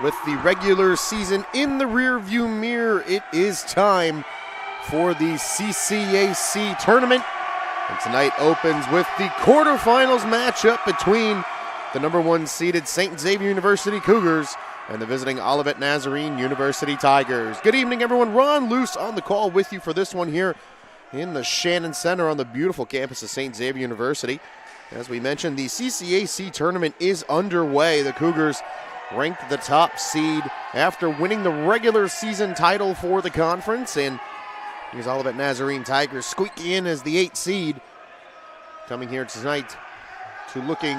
With the regular season in the rearview mirror, it is time for the CCAC tournament. And tonight opens with the quarterfinals matchup between the number 1 seeded St. Xavier University Cougars and the visiting Olivet Nazarene University Tigers. Good evening, everyone. Ron Luce on the call with you for this one here in the Shannon Center on the beautiful campus of St. Xavier University. As we mentioned, the CCAC tournament is underway. The Cougars ranked the top seed after winning the regular season title for the conference, and these Olivet Nazarene Tigers squeaking in as the 8th seed, coming here tonight to looking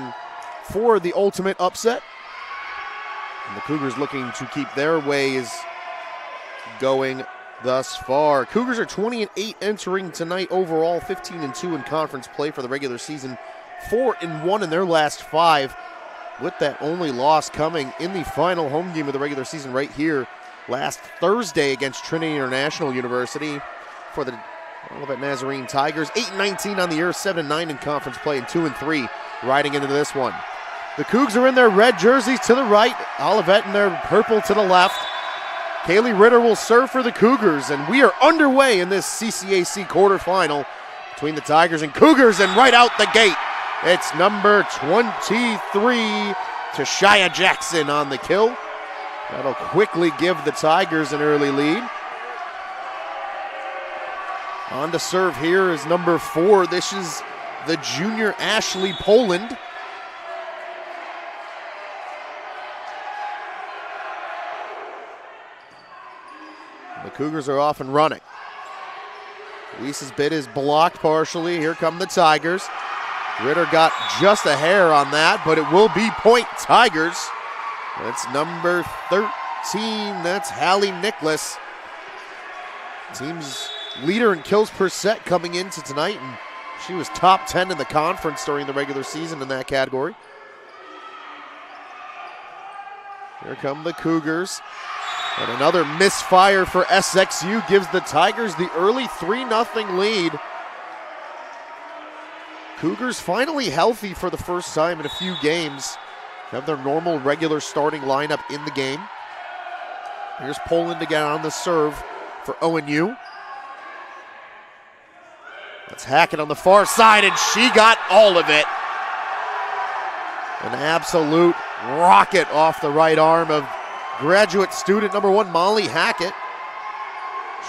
for the ultimate upset. And the Cougars looking to keep their ways going thus far. Cougars are 20-8 entering tonight overall, 15-2 in conference play for the regular season, 4-1 in their last 5. With that only loss coming in the final home game of the regular season right here last Thursday against Trinity International University for the Olivet Nazarene Tigers. 8-19 on the year, 7-9 in conference play, and 2-3 riding into this one. The Cougs are in their red jerseys to the right, Olivet in their purple to the left. Kaylee Ritter will serve for the Cougars, and we are underway in this CCAC quarterfinal between the Tigers and Cougars, and right out the gate, it's number 23, Tashia Jackson on the kill. That'll quickly give the Tigers an early lead. On to serve here is number 4. This is the junior Ashley Poland. The Cougars are off and running. Lisa's bid is blocked partially. Here come the Tigers. Ritter got just a hair on that, but it will be point Tigers. That's number 13. That's Hallie Nicholas. Team's leader in kills per set coming into tonight, and she was top 10 in the conference during the regular season in that category. Here come the Cougars. And another misfire for SXU gives the Tigers the early 3-0 lead. Cougars finally healthy for the first time in a few games. Have their normal regular starting lineup in the game. Here's Poland again on the serve for ONU. That's Hackett on the far side, and she got all of it. An absolute rocket off the right arm of graduate student number 1, Molly Hackett.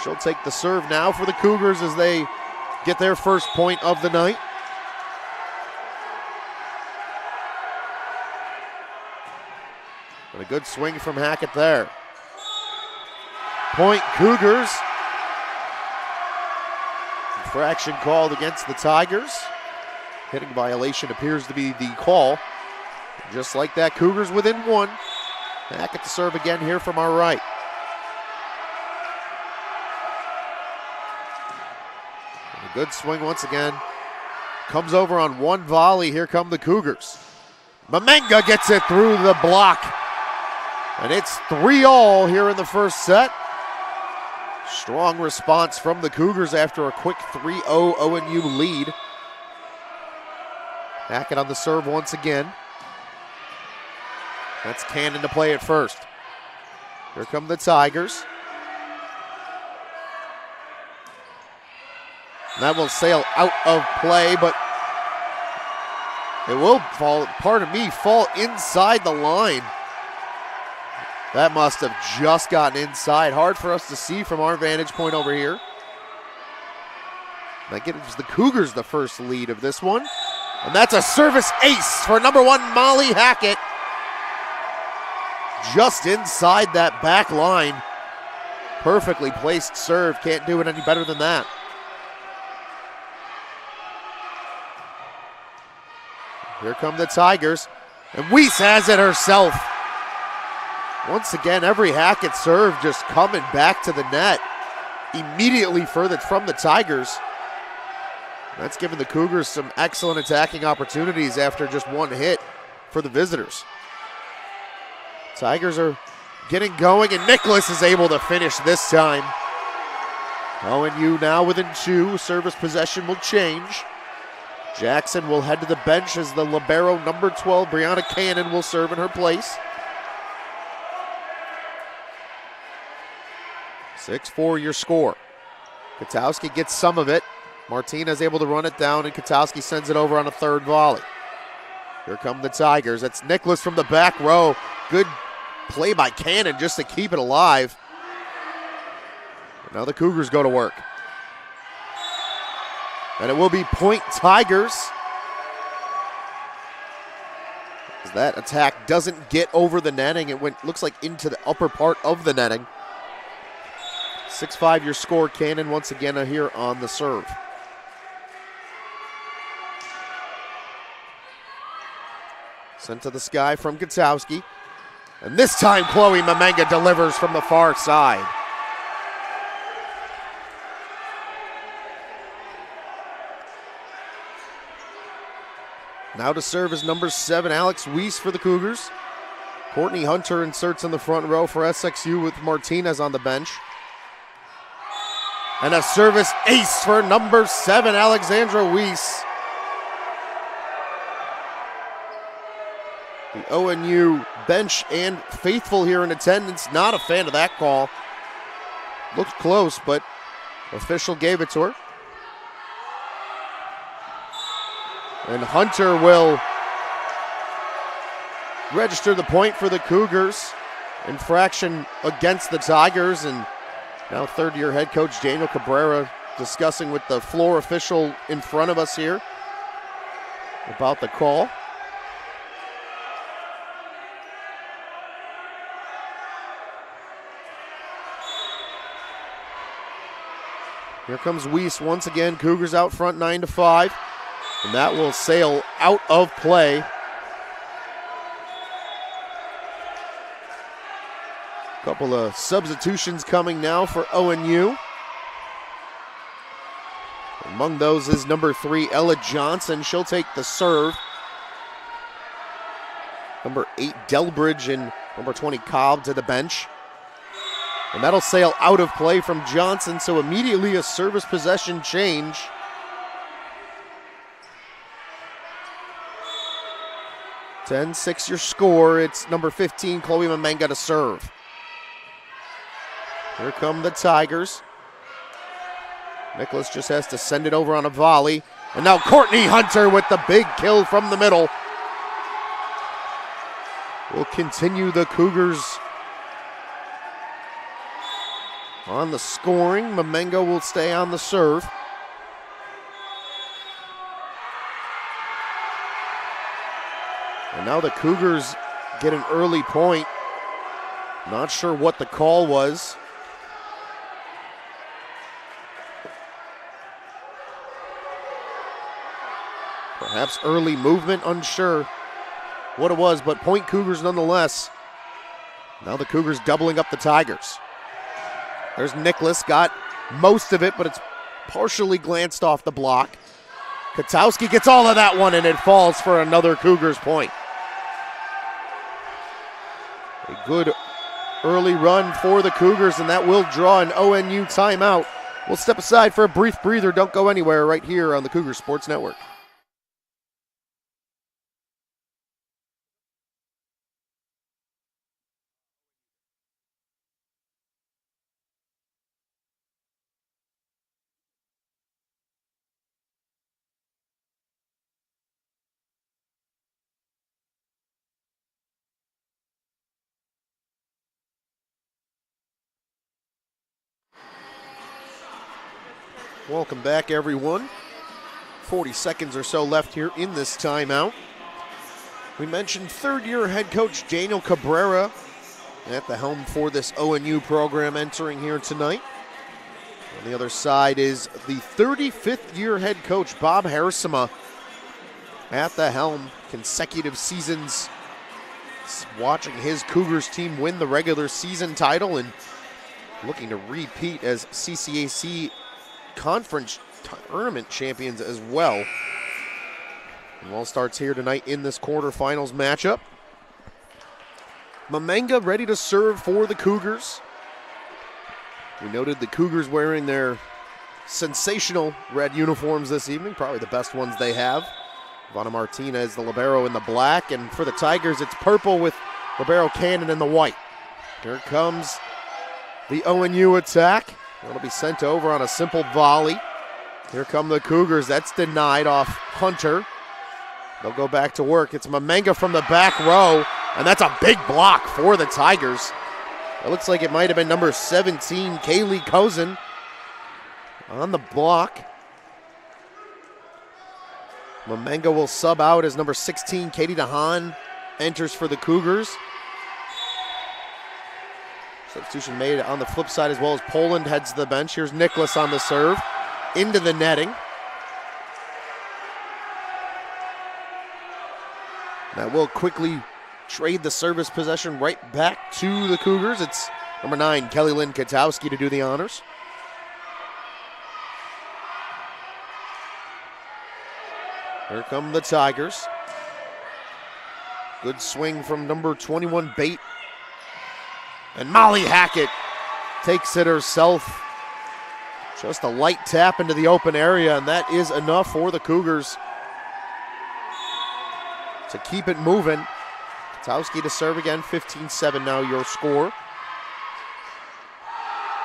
She'll take the serve now for the Cougars as they get their first point of the night. But a good swing from Hackett there. Point Cougars. Infraction called against the Tigers. Hitting violation appears to be the call. Just like that, Cougars within 1. Hackett to serve again here from our right. A good swing once again. Comes over on one volley. Here come the Cougars. Mamenga gets it through the block. And it's 3-all here in the first set. Strong response from the Cougars after a quick 3-0 ONU lead. Hackett on the serve once again. That's Cannon to play it first. Here come the Tigers. And that will sail out of play, but it will fall, fall inside the line. That must have just gotten inside. Hard for us to see from our vantage point over here. That gives the Cougars the first lead of this one. And that's a service ace for number 1, Molly Hackett. Just inside that back line. Perfectly placed serve. Can't do it any better than that. Here come the Tigers. And Weiss has it herself. Once again, every Hackett serve just coming back to the net immediately from the Tigers. That's given the Cougars some excellent attacking opportunities after just one hit for the visitors. Tigers are getting going, and Nicholas is able to finish this time. ONU now within 2. Service possession will change. Jackson will head to the bench as the libero number 12, Brianna Cannon, will serve in her place. 6-4 your score. Katowski gets some of it. Martinez able to run it down, and Katowski sends it over on a third volley. Here come the Tigers. That's Nicholas from the back row. Good play by Cannon just to keep it alive. And now the Cougars go to work. And it will be point Tigers. As that attack doesn't get over the netting. It looks like into the upper part of the netting. 6-5 your score. Cannon once again here on the serve. Sent to the sky from Katowski. And this time Chloe Mamenga delivers from the far side. Now to serve is number 7, Alex Weiss for the Cougars. Courtney Hunter inserts in the front row for SXU with Martinez on the bench. And a service ace for number 7, Alexandra Weiss. The ONU bench and faithful here in attendance, not a fan of that call. Looked close, but official gave it to her. And Hunter will register the point for the Cougars. Infraction against the Tigers, and now third-year head coach Daniel Cabrera discussing with the floor official in front of us here about the call. Here comes Weiss once again. Cougars out front 9-5. And that will sail out of play. Couple of substitutions coming now for ONU. Among those is number 3, Ella Johnson. She'll take the serve. Number 8, Delbridge, and number 20, Cobb to the bench. And that'll sail out of play from Johnson, so immediately a service possession change. (10-6) your score. It's number 15, Chloe Mamenga to serve. Here come the Tigers. Nicholas just has to send it over on a volley. And now Courtney Hunter with the big kill from the middle. Will continue the Cougars on the scoring. Mamenga will stay on the serve. And now the Cougars get an early point. Not sure what the call was. Perhaps early movement, unsure what it was, but point Cougars nonetheless. Now the Cougars doubling up the Tigers. There's Nicholas, got most of it, but it's partially glanced off the block. Katowski gets all of that one, and it falls for another Cougars point. A good early run for the Cougars, and that will draw an ONU timeout. We'll step aside for a brief breather. Don't go anywhere right here on the Cougar Sports Network. Welcome back, everyone. 40 seconds or so left here in this timeout. We mentioned third-year head coach Daniel Cabrera at the helm for this ONU program entering here tonight. On the other side is the 35th-year head coach Bob Harrisima at the helm. Consecutive seasons watching his Cougars team win the regular season title and looking to repeat as CCAC conference tournament champions as well. And all starts here tonight in this quarterfinals matchup. Mamenga ready to serve for the Cougars. We noted the Cougars wearing their sensational red uniforms this evening, probably the best ones they have. Ivana Martinez, the libero in the black, and for the Tigers it's purple with libero Cannon in the white. Here comes the ONU attack. That'll be sent over on a simple volley. Here come the Cougars. That's denied off Hunter. They'll go back to work. It's Mamenga from the back row, and that's a big block for the Tigers. It looks like it might have been number 17, Kaylee Cozen, on the block. Mamenga will sub out as number 16, Katie DeHaan, enters for the Cougars. Substitution made on the flip side as well as Poland heads to the bench. Here's Nicholas on the serve, into the netting. That will quickly trade the service possession right back to the Cougars. It's number 9, Kelly Lynn Katowski, to do the honors. Here come the Tigers. Good swing from number 21, Bate. And Molly Hackett takes it herself. Just a light tap into the open area, and that is enough for the Cougars to keep it moving. Katowski to serve again, 15-7 now your score.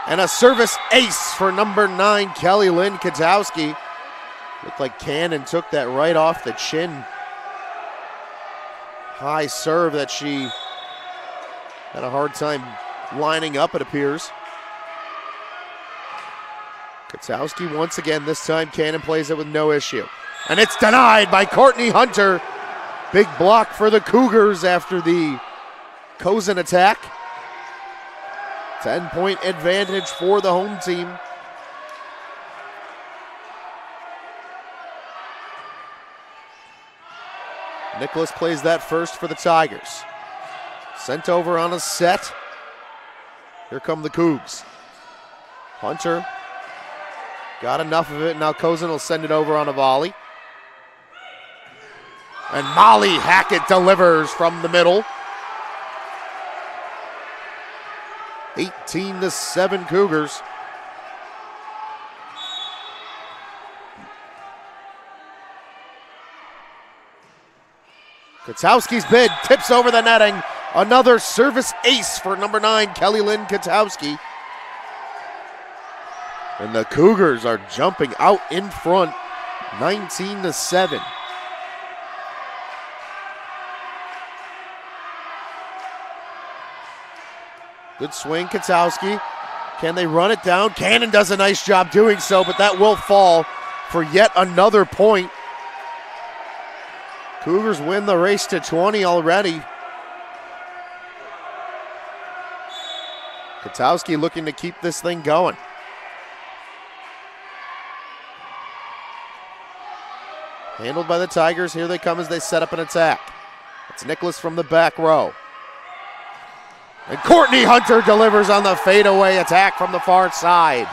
And a service ace for number 9, Kelly Lynn Katowski. Looked like Cannon took that right off the chin. High serve that she had a hard time lining up, it appears. Katowski once again, this time Cannon plays it with no issue. And it's denied by Courtney Hunter. Big block for the Cougars after the Cozen attack. 10-point advantage for the home team. Nicholas plays that first for the Tigers. Sent over on a set. Here come the Cougs. Hunter got enough of it. Now Cozen will send it over on a volley. And Molly Hackett delivers from the middle. 18-7 Cougars. Katowski's bid tips over the netting. Another service ace for number 9, Kelly Lynn Katowski. And the Cougars are jumping out in front, 19-7. Good swing, Katowski. Can they run it down? Cannon does a nice job doing so, but that will fall for yet another point. Cougars win the race to 20 already. Katowski looking to keep this thing going. Handled by the Tigers. Here they come as they set up an attack. It's Nicholas from the back row. And Courtney Hunter delivers on the fadeaway attack from the far side.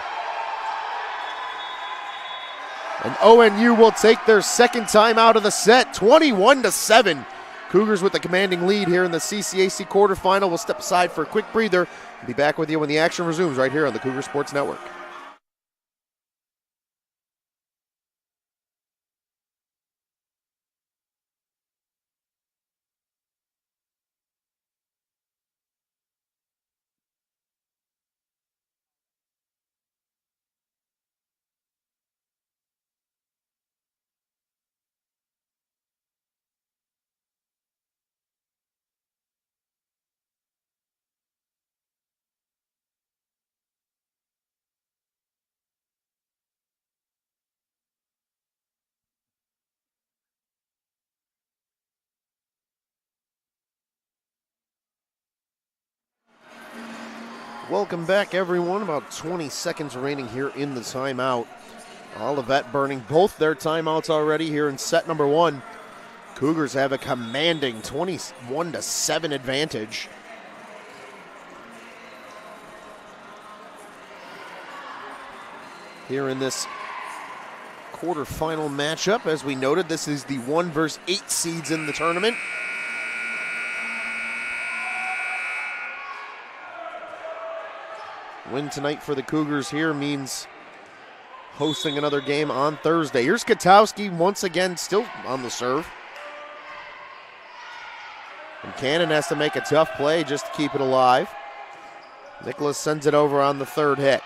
And ONU will take their second time out of the set, 21-7. Cougars with the commanding lead here in the CCAC quarterfinal. We'll step aside for a quick breather and be back with you when the action resumes right here on the Cougar Sports Network. Welcome back, everyone. About 20 seconds remaining here in the timeout. Olivet burning both their timeouts already here in set number one. Cougars have a commanding 21-7 advantage. Here in this quarterfinal matchup, as we noted, this is the 1 versus 8 seeds in the tournament. Win tonight for the Cougars here means hosting another game on Thursday. Here's Katowski once again, still on the serve. And Cannon has to make a tough play just to keep it alive. Nicholas sends it over on the third hit.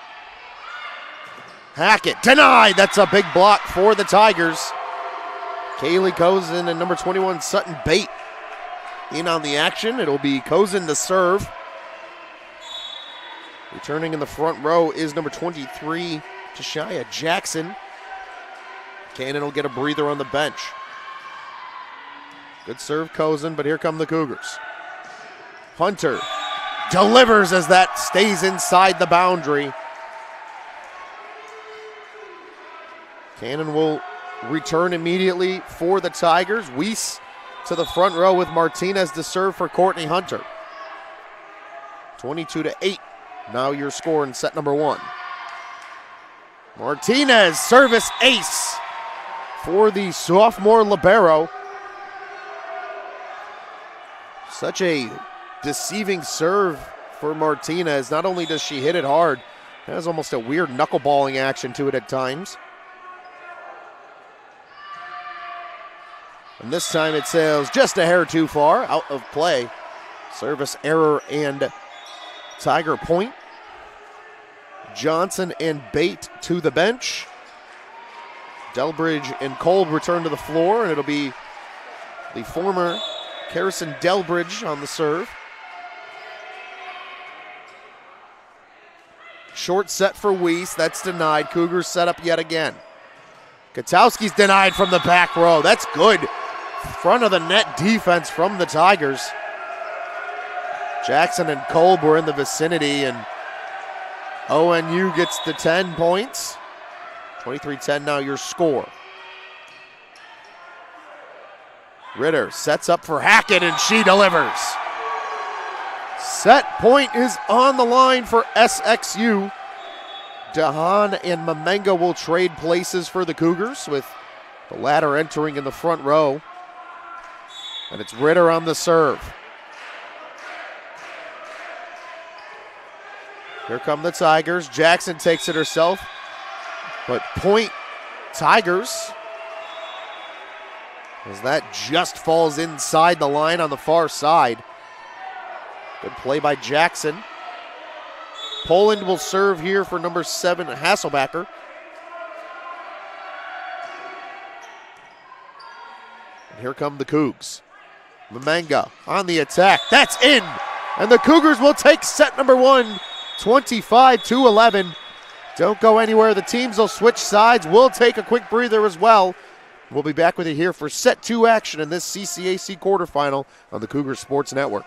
Hackett denied. That's a big block for the Tigers. Kaylee Cozen and number 21 Sutton Bate in on the action. It'll be Cozen to serve. Returning in the front row is number 23, Tashia Jackson. Cannon will get a breather on the bench. Good serve, Cozen, but here come the Cougars. Hunter delivers as that stays inside the boundary. Cannon will return immediately for the Tigers. Weiss to the front row with Martinez to serve for Courtney Hunter. 22-8. Now your score in set number one. Martinez, service ace for the sophomore libero. Such a deceiving serve for Martinez. Not only does she hit it hard, it has almost a weird knuckleballing action to it at times. And this time it sails just a hair too far, out of play. Service error and Tiger point. Johnson and Bate to the bench. Delbridge and Kolb return to the floor, and it'll be the former Harrison Delbridge on the serve. Short set for Weiss, that's denied. Cougars set up yet again. Katowski's denied from the back row. That's good. Front of the net defense from the Tigers. Jackson and Kolb were in the vicinity, and ONU gets the 10 points. 23-10 now your score. Ritter sets up for Hackett, and she delivers. Set point is on the line for SXU. Dahan and Mamenga will trade places for the Cougars, with the latter entering in the front row. And it's Ritter on the serve. Here come the Tigers. Jackson takes it herself, but point Tigers, as that just falls inside the line on the far side. Good play by Jackson. Poland will serve here for number 7, Hasselbacker. And here come the Cougs. Mamenga on the attack. That's in! And the Cougars will take set number one, 25-11. Don't go anywhere. The teams will switch sides. We'll take a quick breather as well. We'll be back with you here for set 2 action in this CCAC quarterfinal on the Cougar Sports Network.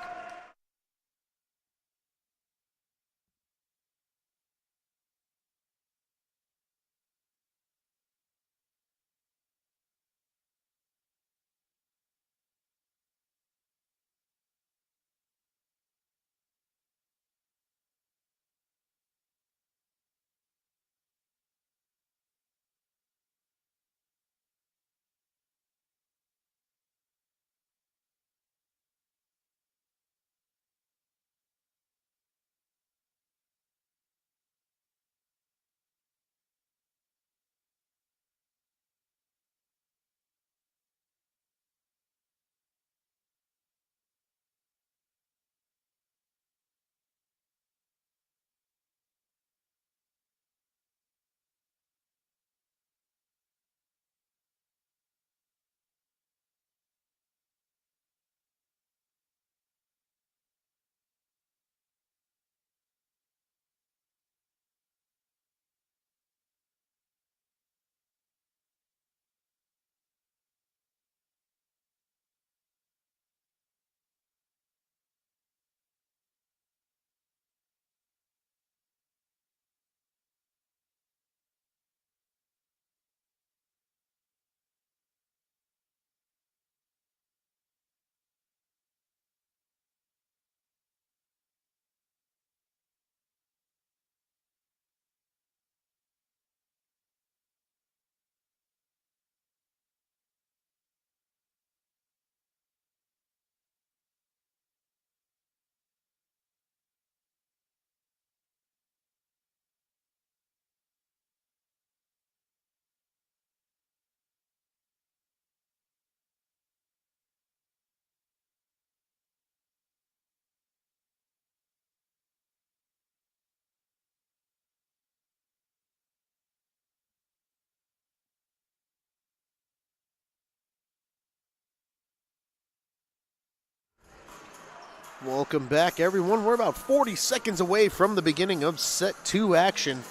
Welcome back, everyone. We're about 40 seconds away from the beginning of set 2 action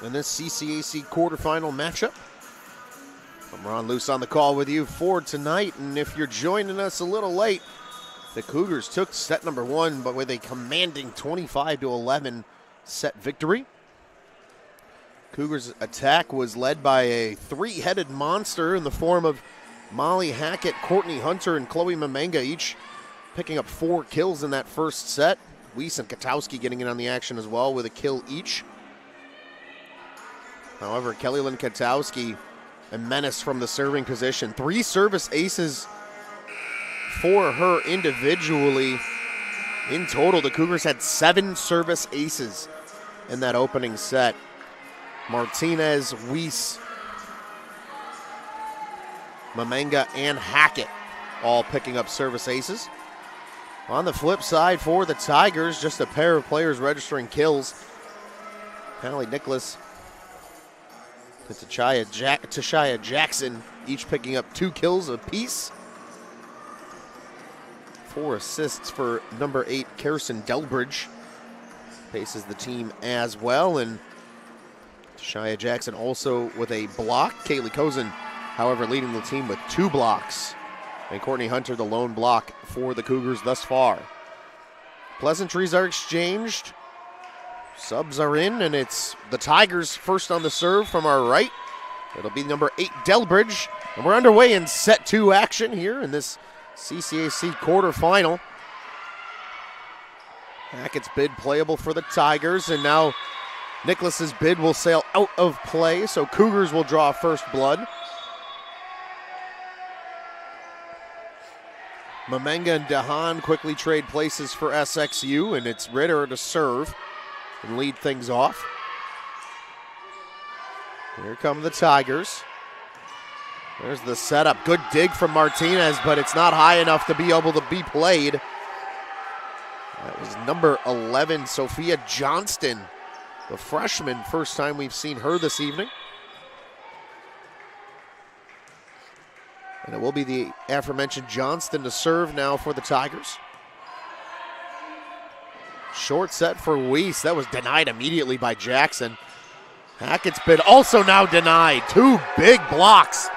in this CCAC quarterfinal matchup. I'm Ron Luce on the call with you for tonight, and if you're joining us a little late, the Cougars took set number 1, but with a commanding 25-11 set victory. Cougars' attack was led by a three-headed monster in the form of Molly Hackett, Courtney Hunter, and Chloe Mamenga, each picking up 4 kills in that first set. Weiss and Katowski getting in on the action as well with a kill each. However, Kelly Lynn Katowski, a menace from the serving position. 3 service aces for her individually. In total, the Cougars had 7 service aces in that opening set. Martinez, Weiss, Mamenga, and Hackett all picking up service aces. On the flip side for the Tigers, just a pair of players registering kills. Hallie Nicholas and Tashia Jackson each picking up 2 kills apiece. 4 assists for number 8, Kirsten Delbridge. Paces the team as well, and Tashia Jackson also with a block. Kaylee Cozen, however, leading the team with 2 blocks. And Courtney Hunter, the lone block for the Cougars thus far. Pleasantries are exchanged. Subs are in, and it's the Tigers first on the serve from our right. It'll be number 8, Delbridge. And we're underway in set 2 action here in this CCAC quarterfinal. Hackett's bid playable for the Tigers, and now Nicholas's bid will sail out of play, so Cougars will draw first blood. Mamenga and Dahan quickly trade places for SXU, and it's Ritter to serve and lead things off. Here come the Tigers. There's the setup. Good dig from Martinez, but it's not high enough to be able to be played. That was number 11, Sophia Johnston, the freshman. First time we've seen her this evening. And it will be the aforementioned Johnston to serve now for the Tigers. Short set for Weiss. That was denied immediately by Jackson. Hackett's bid also now denied. 2 big blocks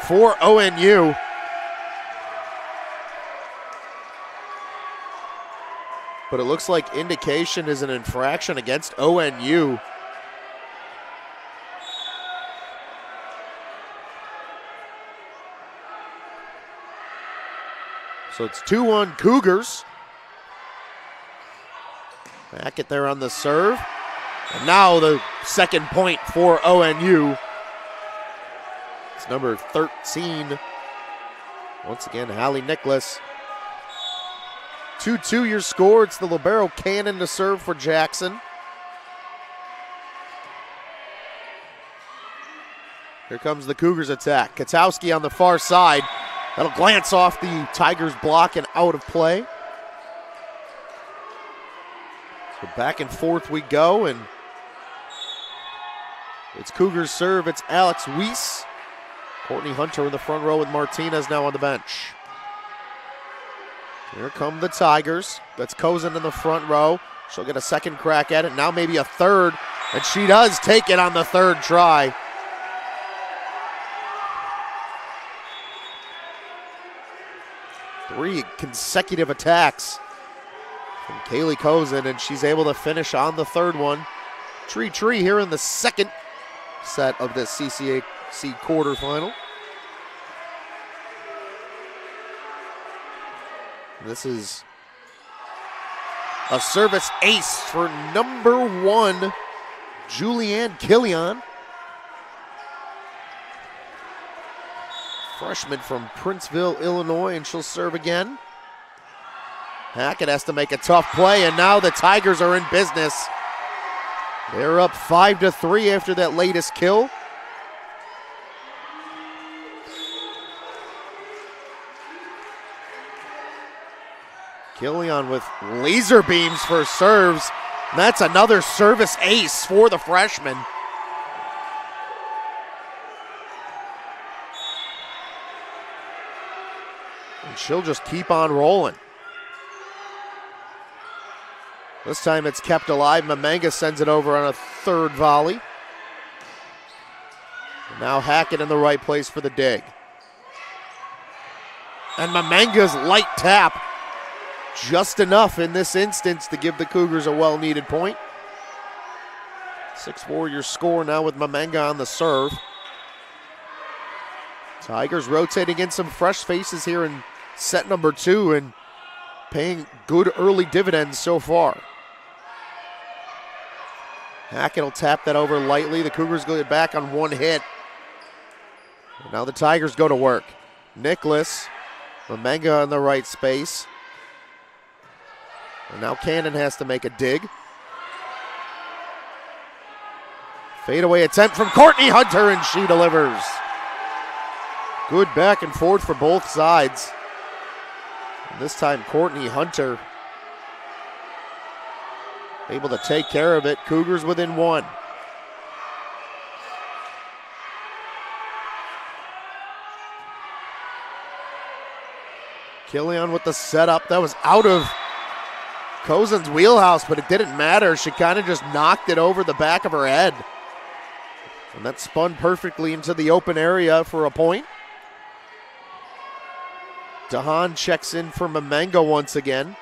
for ONU. But it looks like indication is an infraction against ONU. So it's 2-1 Cougars. Hackett there on the serve. And now the second point for ONU. It's number 13. Once again, Hallie Nicholas. 2-2 your score. It's the libero cannon to serve for Jackson. Here comes the Cougars attack. Katowski on the far side. That'll glance off the Tigers block and out of play. So back and forth we go, and it's Cougars serve. It's Alex Weiss. Courtney Hunter in the front row with Martinez now on the bench. Here come the Tigers. That's Cozen in the front row. She'll get a second crack at it, now maybe a third, and she does take it on the third try. Three consecutive attacks from Kaylee Cozen, and she's able to finish on the third one. Tree here in the second set of this CCAC quarterfinal. This is a service ace for number 1, Julianne Killian. Freshman from Princeville, Illinois, and she'll serve again. Hackett has to make a tough play, and now the Tigers are in business. They're up 5-3 after that latest kill. Killian with laser beams for serves. And that's another service ace for the freshman. And she'll just keep on rolling. This time it's kept alive. Mamanga sends it over on a third volley. And now Hackett in the right place for the dig. And Mamanga's light tap, just enough in this instance to give the Cougars a well-needed point. 6-4 your score now with Mamanga on the serve. Tigers rotating in some fresh faces here in set number 2 and paying good early dividends so far. Hackett will tap that over lightly. The Cougars go back on one hit. And now the Tigers go to work. Nicholas, Mamanga in the right space. And now Cannon has to make a dig. Fadeaway attempt from Courtney Hunter, and she delivers. Good back and forth for both sides. And this time Courtney Hunter able to take care of it. Cougars within 1. Killian with the setup. That was out of Cozen's wheelhouse, but it didn't matter. She kind of just knocked it over the back of her head. And that spun perfectly into the open area for a point. Dahan checks in for Mamanga once again.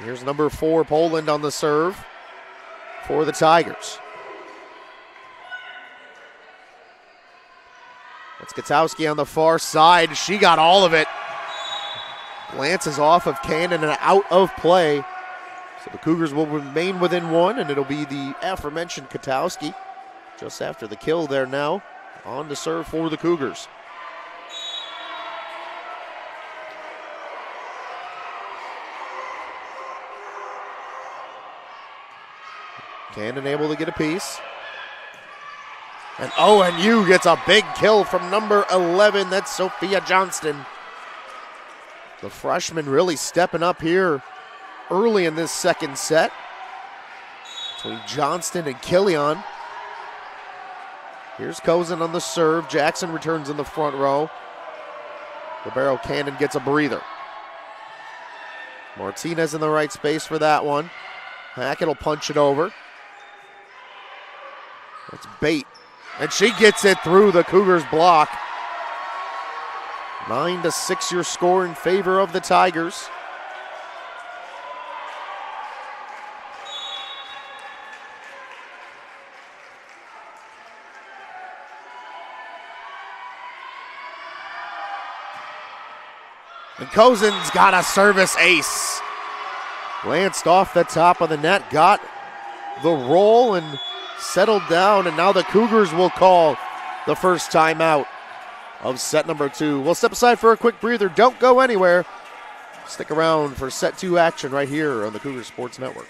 Here's number 4, Poland on the serve for the Tigers. That's Gutowski on the far side. She got all of it. Glances off of Cannon and out of play. So the Cougars will remain within 1, and it'll be the aforementioned Gutowski just after the kill there now on the serve for the Cougars. Cannon able to get a piece. And ONU gets a big kill from number 11. That's Sophia Johnston. The freshman really stepping up here early in this second set. Between Johnston and Killian. Here's Cozen on the serve. Jackson returns in the front row. Ribeiro Cannon gets a breather. Martinez in the right space for that one. Hackett will punch it over. That's Bate. And she gets it through the Cougars block. 9-6 your score in favor of the Tigers. And Cozen's got a service ace. Glanced off the top of the net, got the roll and settled down, and now the Cougars will call the first timeout of set number 2. We'll step aside for a quick breather. Don't go anywhere. Stick around for set 2 action right here on the Cougar Sports Network.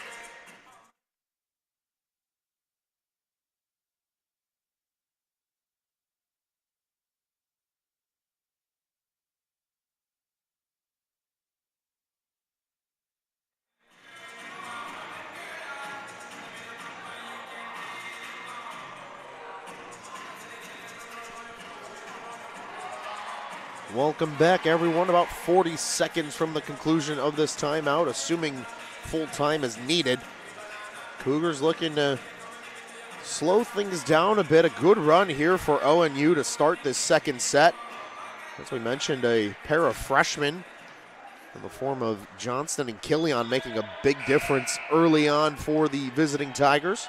Welcome back, everyone. About 40 seconds from the conclusion of this timeout, assuming full time is needed. Cougars looking to slow things down a bit. A good run here for ONU to start this second set. As we mentioned, a pair of freshmen in the form of Johnston and Killian making a big difference early on for the visiting Tigers.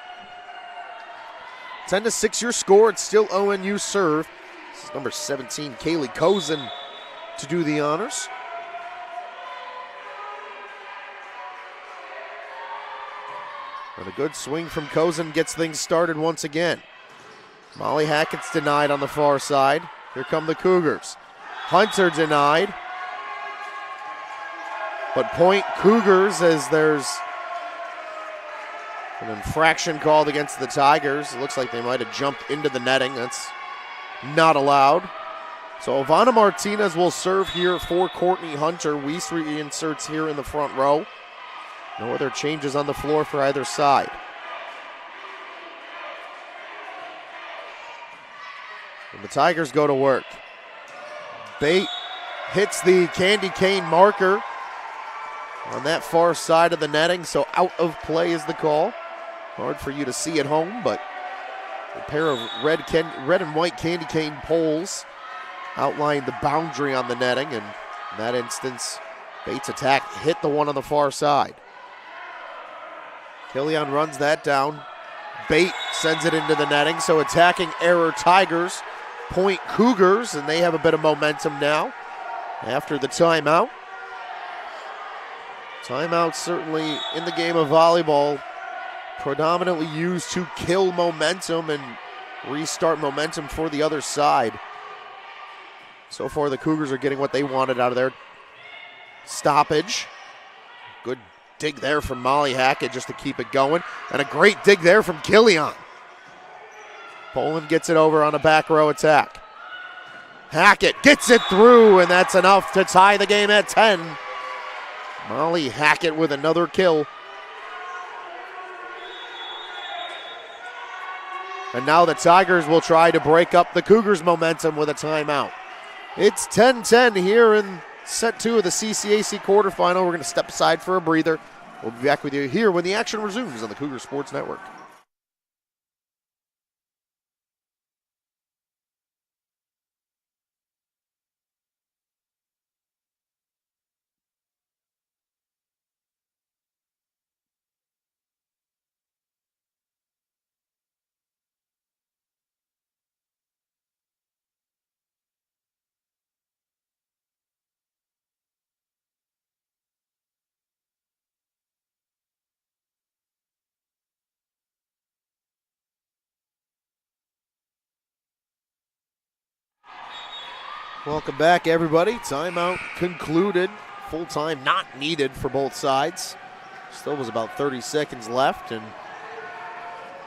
10-6 your score. It's still ONU serve. This is number 17, Kaylee Cozen, to do the honors. And a good swing from Cozen gets things started once again. Molly Hackett's denied on the far side. Here come the Cougars. Hunter denied. But point Cougars as there's an infraction called against the Tigers. It looks like they might have jumped into the netting. That's not allowed. So Ivana Martinez will serve here for Courtney Hunter. Weiss reinserts here in the front row. No other changes on the floor for either side. And the Tigers go to work. Bate hits the candy cane marker. on that far side of the netting, so out of play is the call. Hard for you to see at home, but a pair of red and white candy cane poles outline the boundary on the netting, and in that instance, Bates' attack hit the one on the far side. Killian runs that down. Bate sends it into the netting, so attacking error Tigers, point Cougars, and they have a bit of momentum now after the timeout. Timeout certainly in the game of volleyball predominantly used to kill momentum and restart momentum for the other side. So far the Cougars are getting what they wanted out of their stoppage. Good dig there from Molly Hackett just to keep it going. And a great dig there from Killian. Poland gets it over on a back row attack. Hackett gets it through, and that's enough to tie the game at 10. Molly Hackett with another kill. And now the Tigers will try to break up the Cougars' momentum with a timeout. It's 10-10 here in set 2 of the CCAC quarterfinal. We're going to step aside for a breather. We'll be back with you here when the action resumes on the Cougar Sports Network. Welcome back, everybody. Timeout concluded. Full time not needed for both sides. Still was about 30 seconds left, and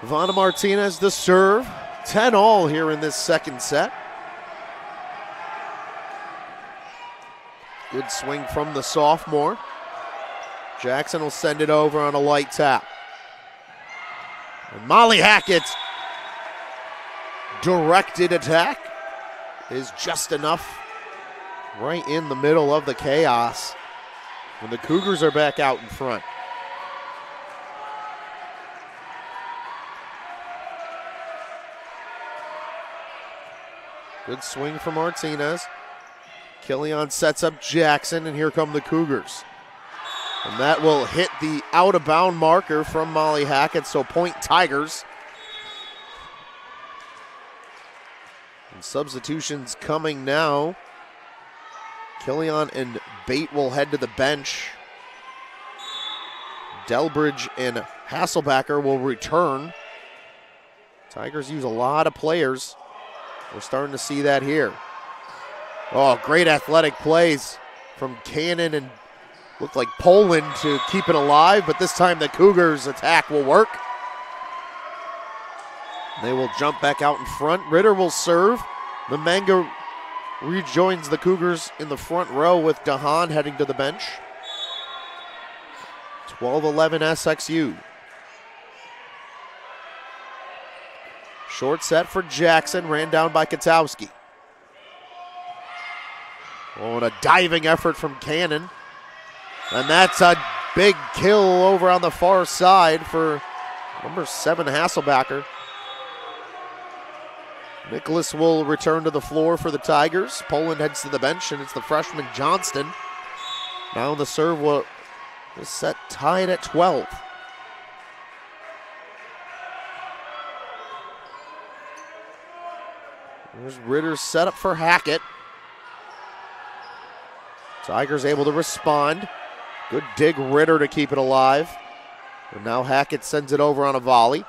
Ivana Martinez the serve. 10-all here in this second set. Good swing from the sophomore. Jackson will send it over on a light tap. And Molly Hackett's directed attack is just enough right in the middle of the chaos when the Cougars are back out in front. Good swing from Martinez. Killian sets up Jackson, and here come the Cougars. And that will hit the out-of-bound marker from Molly Hackett, so point Tigers. And substitutions coming now. Killian and Bate will head to the bench. Delbridge and Hasselbacher will return. Tigers use a lot of players. We're starting to see that here. Oh, great athletic plays from Cannon and looked like Poland to keep it alive, but this time the Cougars' attack will work. They will jump back out in front. Ritter will serve. Mamanga rejoins the Cougars in the front row with Dahan heading to the bench. 12-11 SXU. Short set for Jackson, ran down by Katowski. Oh, and a diving effort from Cannon. And that's a big kill over on the far side for number 7, Hasselbacher. Nicholas will return to the floor for the Tigers. Poland heads to the bench, and it's the freshman Johnston. Now the serve will is set tied at 12. There's Ritter's setup for Hackett. Tigers able to respond. Good dig Ritter to keep it alive. And now Hackett sends it over on a volley.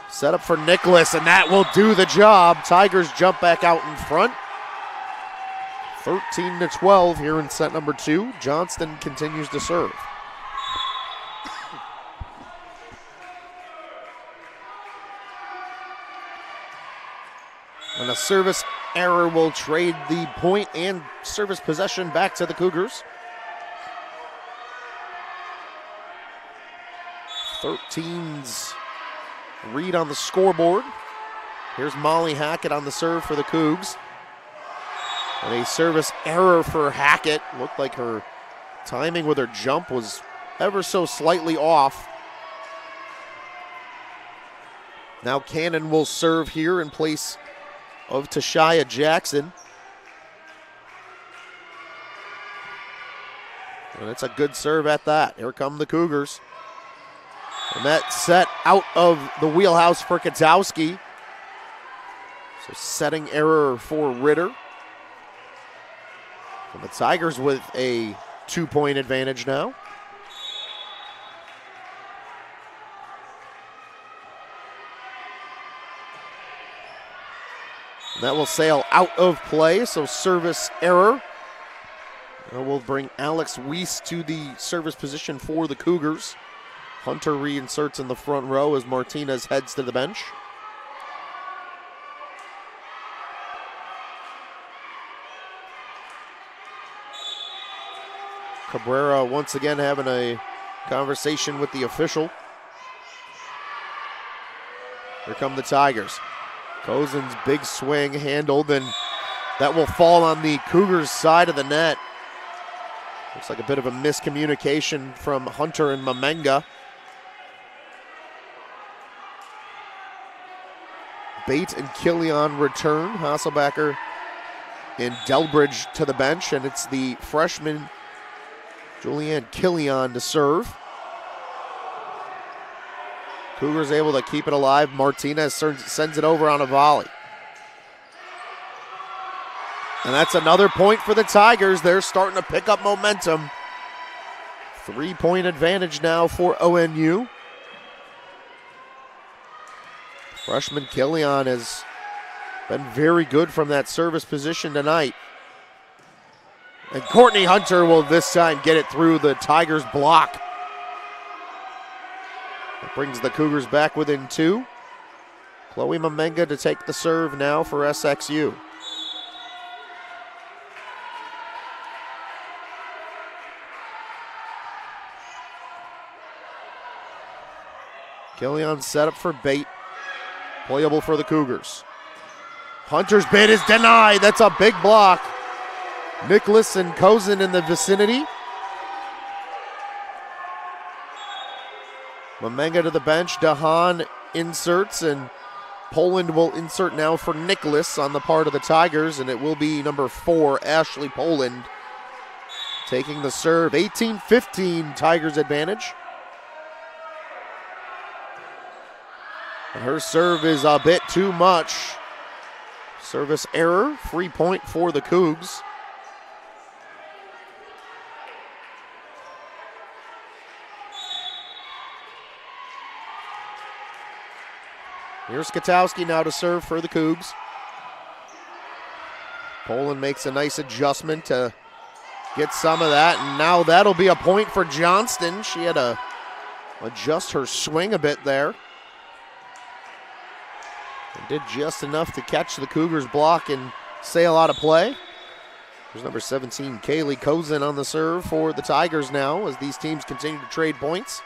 Set up for Nicholas, and that will do the job. Tigers jump back out in front. 13-12 here in set number 2. Johnston continues to serve. And a service error will trade the point and service possession back to the Cougars. 13's read on the scoreboard. Here's Molly Hackett on the serve for the Cougs. And a service error for Hackett. Looked like her Timing with her jump was ever so slightly off. Now Cannon will serve here in place of Tashia Jackson. And it's a good serve at that. Here come the Cougars. And that set out of the wheelhouse for Katowski. So setting error for Ritter. And the Tigers with a 2-point advantage now. And that will sail out of play, so service error. And we'll bring Alex Weiss to the service position for the Cougars. Hunter reinserts in the front row as Martinez heads to the bench. Cabrera once again having a conversation with the official. Here come the Tigers. Cozen's big swing handled, and that will fall on the Cougars' side of the net. Looks like a bit of a miscommunication from Hunter and Mamenga. Bate and Killian return. Hasselbacher and Delbridge to the bench, and it's the freshman Julianne Killian to serve. Cougars able to keep it alive. Martinez sends it over on a volley. And that's another point for the Tigers. They're starting to pick up momentum. 3-point advantage now for ONU. Freshman Killian has been very good from that service position tonight. And Courtney Hunter will this time get it through the Tigers block. That brings the Cougars back within 2. Chloe Mamenga to take the serve now for SXU. Killian set up for Bate. Playable for the Cougars. Hunter's bid is denied. That's a big block. Nicholas and Cozen in the vicinity. Mamenga to the bench. Dahan inserts, and Poland will insert now for Nicholas on the part of the Tigers, and it will be number 4, Ashley Poland, taking the serve. 18-15 Tigers advantage. And her serve is a bit too much. Service error, free point for the Cougs. Here's Katowski now to serve for the Cougs. Poland makes a nice adjustment to get some of that, and now that'll be a point for Johnston. She had to adjust her swing a bit there. And did just enough to catch the Cougars block and sail out of play. There's number 17, Kaylee Cozen on the serve for the Tigers now as these teams continue to trade points.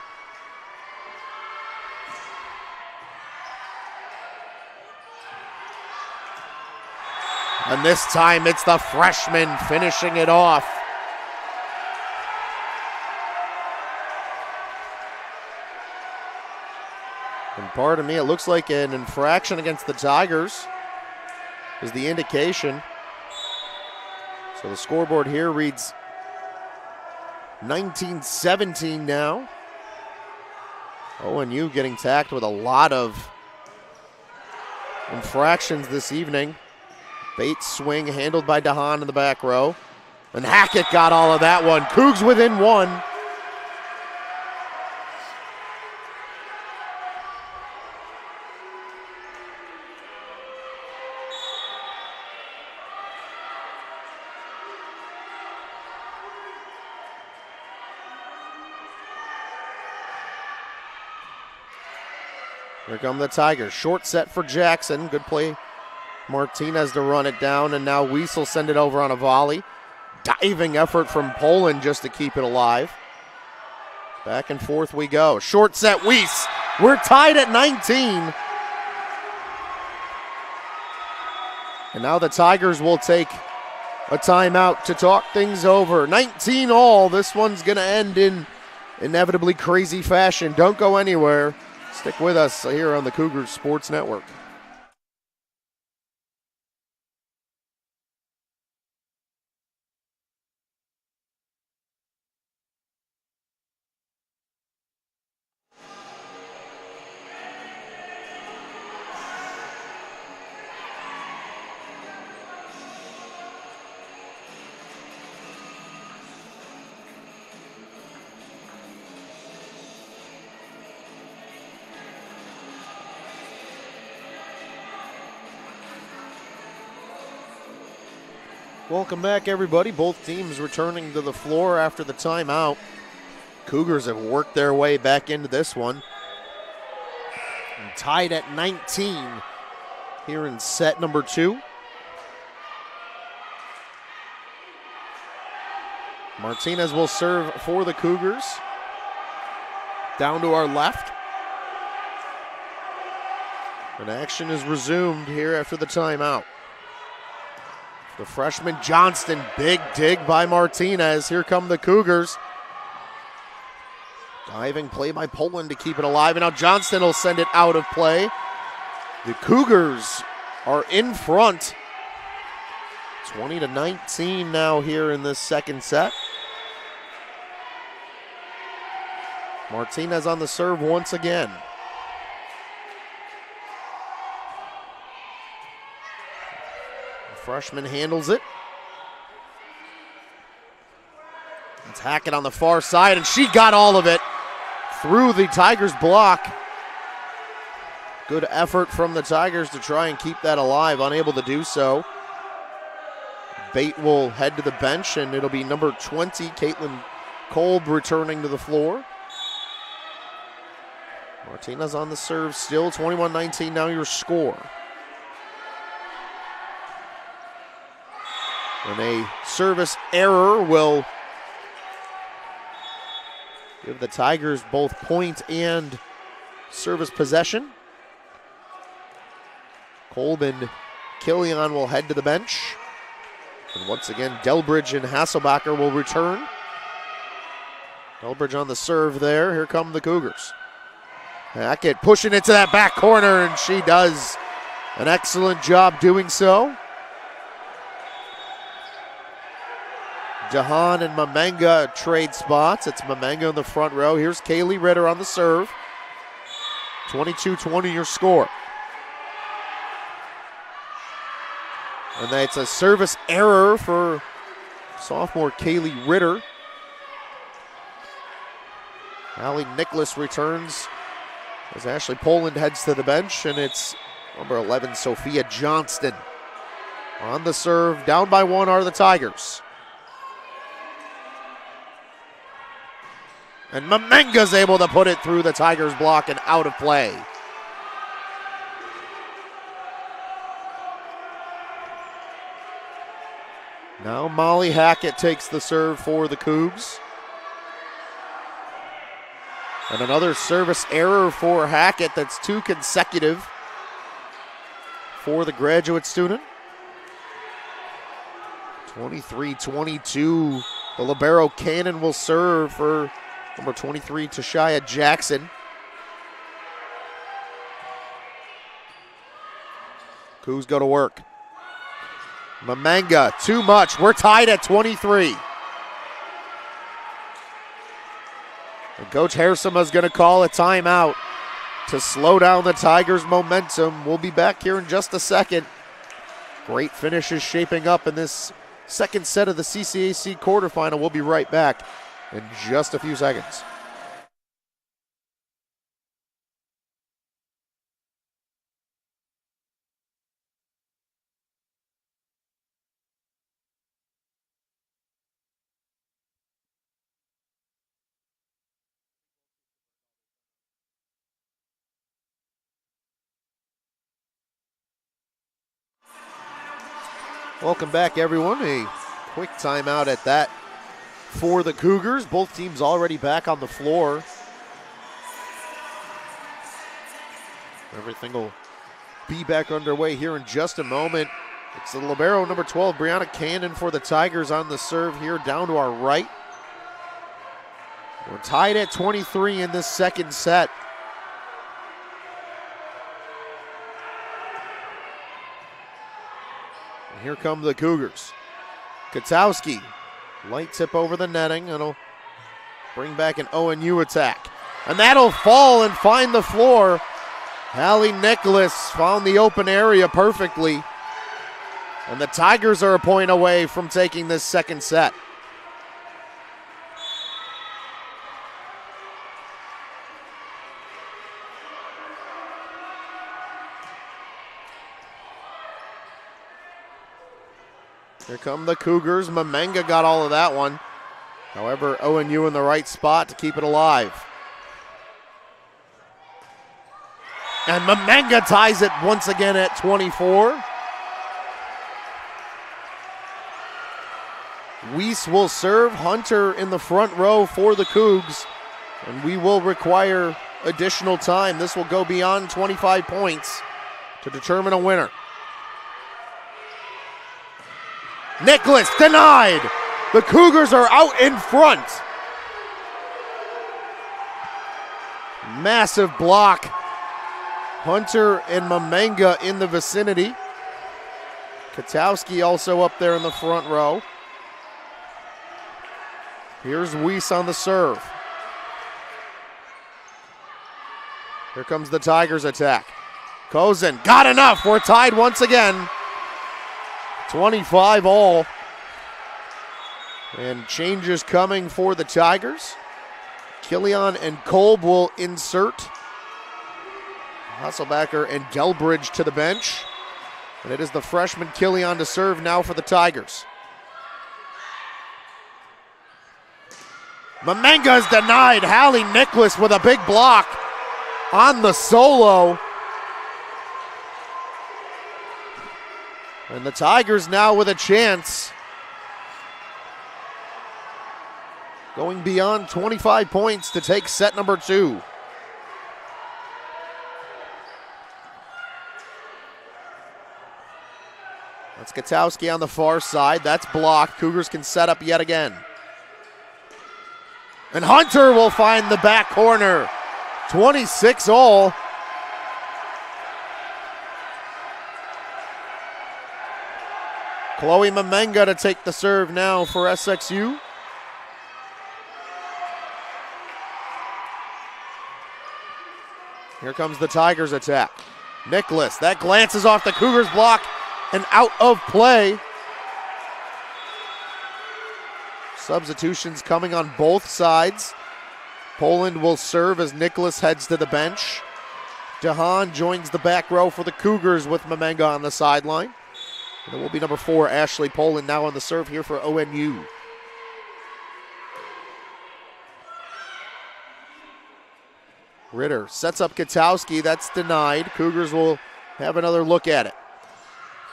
And this time it's the freshman finishing it off. And pardon me, it looks like an infraction against the Tigers is the indication. So the scoreboard here reads 19-17 now. ONU getting tacked with a lot of infractions this evening. Bates swing handled by Dahan in the back row. And Hackett got all of that one. Cougs within 1. Here come the Tigers. Short set for Jackson. Good play. Martinez to run it down, and now Weiss will send it over on a volley. Diving effort from Poland just to keep it alive. Back and forth we go. Short set, Weiss. We're tied at 19. And now the Tigers will take a timeout to talk things over. 19 all. This one's going to end in inevitably crazy fashion. Don't go anywhere. Stick with us here on the Cougars Sports Network. Welcome back, everybody. Both teams returning to the floor after the timeout. Cougars have worked their way back into this one. And tied at 19 here in set number 2. Martinez will serve for the Cougars. Down to our left. And action is resumed here after the timeout. The freshman Johnston, big dig by Martinez. Here come the Cougars. Diving play by Poland to keep it alive, and now Johnston will send it out of play. The Cougars are in front. 20-19 now here in this second set. Martinez on the serve once again. Freshman handles it. It's Hackett on the far side, and she got all of it through the Tigers block. Good effort from the Tigers to try and keep that alive, unable to do so. Bate will head to the bench, and it'll be number 20, Caitlin Kolb, returning to the floor. Martinez on the serve still, 21-19 now your score. And a service error will give the Tigers both point and service possession. Kolb and Killian will head to the bench. And once again, Delbridge and Hasselbacher will return. Delbridge on the serve there. Here come the Cougars. Hackett pushing it to that back corner, and she does an excellent job doing so. Jahan and Mamenga trade spots. It's Mamenga in the front row. Here's Kaylee Ritter on the serve. 22-20 your score. And that's a service error for sophomore Kaylee Ritter. Allie Nicholas returns as Ashley Poland heads to the bench, and it's number 11, Sophia Johnston. On the serve, down by 1 are the Tigers. And Mamenga's able to put it through the Tigers block and out of play. Now Molly Hackett takes the serve for the Cougs. And another service error for Hackett. That's 2 consecutive for the graduate student. 23-22. The libero Cannon will serve for number 23, Tashia Jackson. Cougs go to work. Mamenga, too much. We're tied at 23. And Coach Hersema is going to call a timeout to slow down the Tigers' momentum. We'll be back here in just a second. Great finishes shaping up in this second set of the CCAC quarterfinal. We'll be right back in just a few seconds. Welcome back, everyone. A quick timeout at that for the Cougars. Both teams already back on the floor. Everything will be back underway here in just a moment. It's the libero, number 12, Brianna Cannon for the Tigers on the serve here down to our right. We're tied at 23 in this second set. And here come the Cougars. Katowski, light tip over the netting. It'll bring back an ONU attack. And that'll fall and find the floor. Hallie Nicholas found the open area perfectly. And the Tigers are a point away from taking this second set. Here come the Cougars. Mamenga got all of that one. However, ONU in the right spot to keep it alive. And Mamenga ties it once again at 24. Weiss will serve. Hunter in the front row for the Cougs. And we will require additional time. This will go beyond 25 points to determine a winner. Nicholas denied. The Cougars are out in front. Massive block. Hunter and Mamenga in the vicinity. Katowski also up there in the front row. Here's Weiss on the serve. Here comes the Tigers attack. Kozin got enough. We're tied once again. 25 all. And changes coming for the Tigers. Killian and Kolb will insert. Hasselbacher and Delbridge to the bench. And it is the freshman Killian to serve now for the Tigers. Mamenga is denied. Hallie Nicholas with a big block on the solo. And the Tigers now with a chance. Going beyond 25 points to take set number 2. That's Katowski on the far side. That's blocked. Cougars can set up yet again. And Hunter will find the back corner. 26 all. Chloe Mamenga to take the serve now for SXU. Here comes the Tigers attack. Nicholas, that glances off the Cougars block and out of play. Substitutions coming on both sides. Poland will serve as Nicholas heads to the bench. DeHaan joins the back row for the Cougars with Mamenga on the sideline. And it will be number 4, Ashley Poland, now on the serve here for ONU. Ritter sets up Katowski. That's denied. Cougars will have another look at it.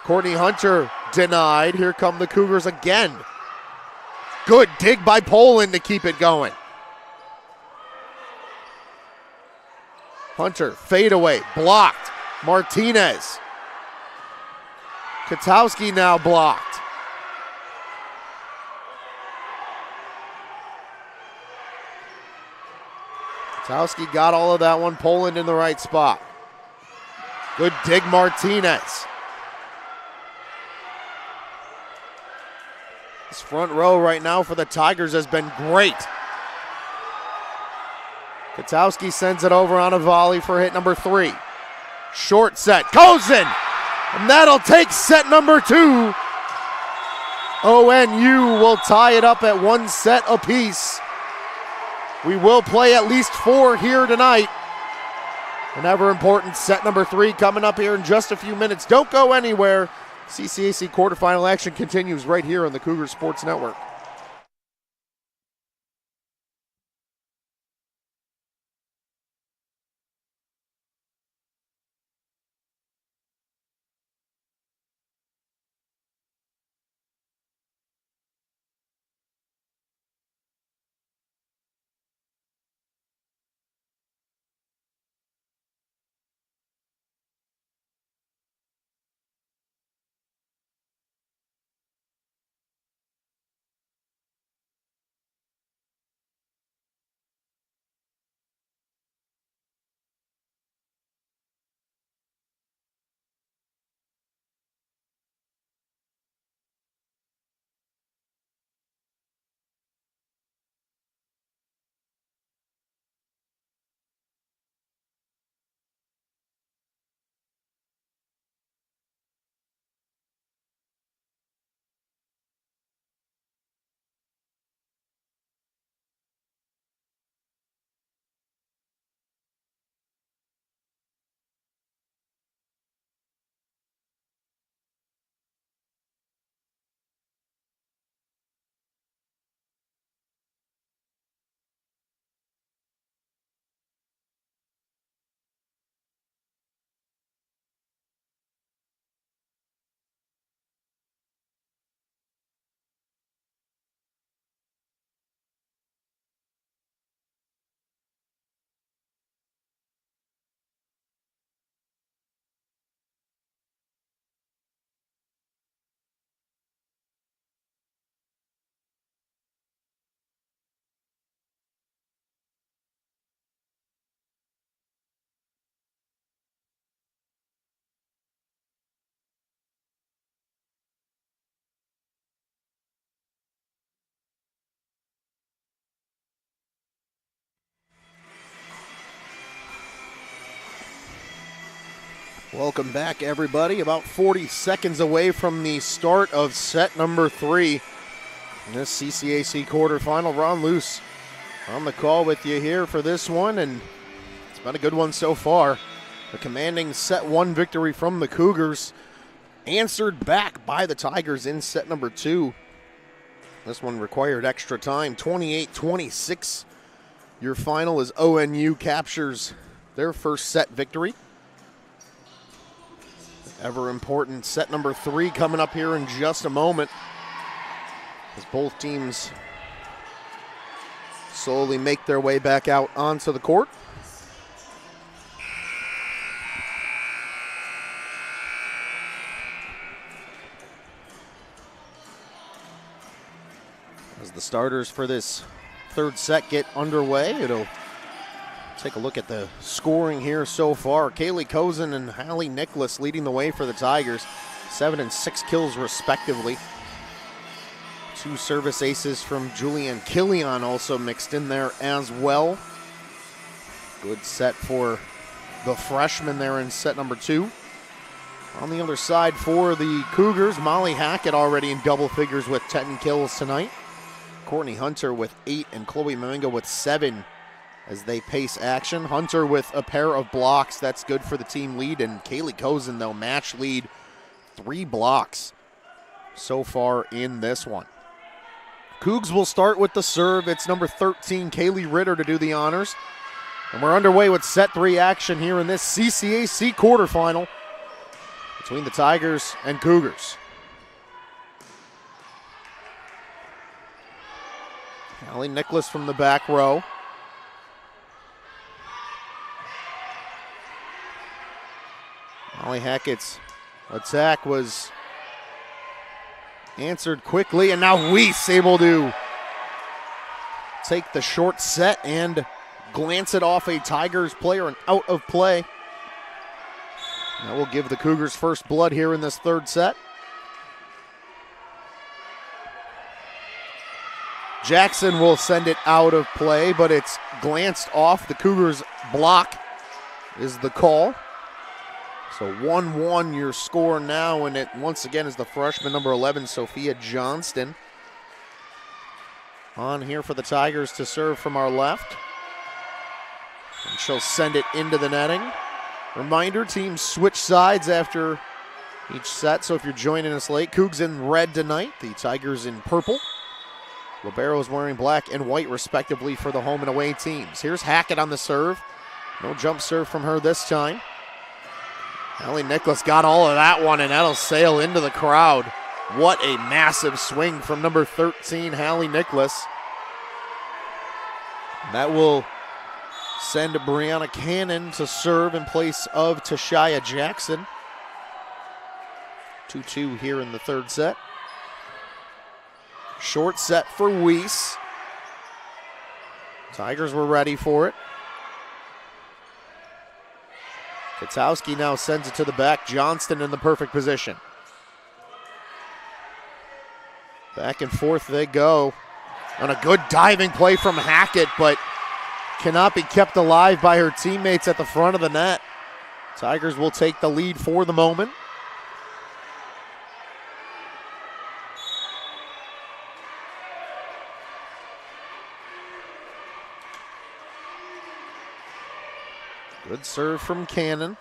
Courtney Hunter denied. Here come the Cougars again. Good dig by Poland to keep it going. Hunter, fadeaway, blocked. Martinez. Katowski now blocked. Katowski got all of that one. Poland in the right spot. Good dig, Martinez. This front row right now for the Tigers has been great. Katowski sends it over on a volley for hit number 3. Short set, Kozin! And that'll take set number 2. ONU will tie it up at 1 set apiece. We will play at least 4 here tonight. An ever important set number 3 coming up here in just a few minutes. Don't go anywhere. CCAC quarterfinal action continues right here on the Cougar Sports Network. Welcome back, everybody. About 40 seconds away from the start of set number 3 in this CCAC quarterfinal. Ron Luce on the call with you here for this one, and it's been a good one so far. The commanding set 1 victory from the Cougars, answered back by the Tigers in set number 2. This one required extra time, 28-26. Your final as ONU captures their first set victory. Ever important set number 3 coming up here in just a moment, as both teams slowly make their way back out onto the court. As the starters for this third set get underway, it'll take a look at the scoring here so far. Kaylee Cozen and Hallie Nicholas leading the way for the Tigers. 7 and 6 kills respectively. 2 service aces from Julianne Killian also mixed in there as well. Good set for the freshman there in set number 2. On the other side for the Cougars, Molly Hackett already in double figures with 10 kills tonight. Courtney Hunter with 8 and Chloe Maminga with 7 as they pace action. Hunter with a pair of blocks. That's good for the team lead. And Kaylee Cozen, though, match lead. 3 blocks so far in this one. Cougs will start with the serve. It's number 13, Kaylee Ritter, to do the honors. And we're underway with set 3 action here in this CCAC quarterfinal between the Tigers and Cougars. Hallie Nicholas from the back row. Molly Hackett's attack was answered quickly, and now Weiss able to take the short set and glance it off a Tigers player and out of play. That will give the Cougars first blood here in this third set. Jackson will send it out of play, but it's glanced off. The Cougars block is the call. So 1-1 your score now, and it once again is the freshman number 11, Sophia Johnston, on here for the Tigers to serve from our left. And she'll send it into the netting. Reminder, teams switch sides after each set, so if you're joining us late, Cougs in red tonight, the Tigers in purple. Libero's wearing black and white respectively for the home and away teams. Here's Hackett on the serve. No jump serve from her this time. Hallie Nicholas got all of that one, and that'll sail into the crowd. What a massive swing from number 13, Hallie Nicholas. That will send Brianna Cannon to serve in place of Tashia Jackson. 2-2 here in the third set. Short set for Weiss. Tigers were ready for it. Katowski now sends it to the back. Johnston in the perfect position. Back and forth they go. On a good diving play from Hackett, but cannot be kept alive by her teammates at the front of the net. Tigers will take the lead for the moment. Good serve from Cannon.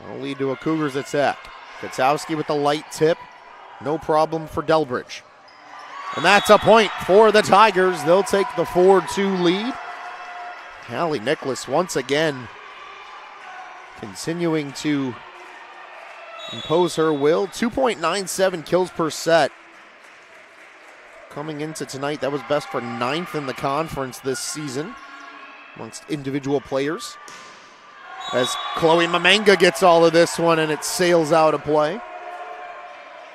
That'll lead to a Cougars attack. Katowski with the light tip. No problem for Delbridge. And that's a point for the Tigers. They'll take the 4-2 lead. Hallie Nicholas once again continuing to impose her will. 2.97 kills per set. Coming into tonight, that was best for 9th in the conference this season amongst individual players. As Chloe Maminga gets all of this one, and it sails out of play.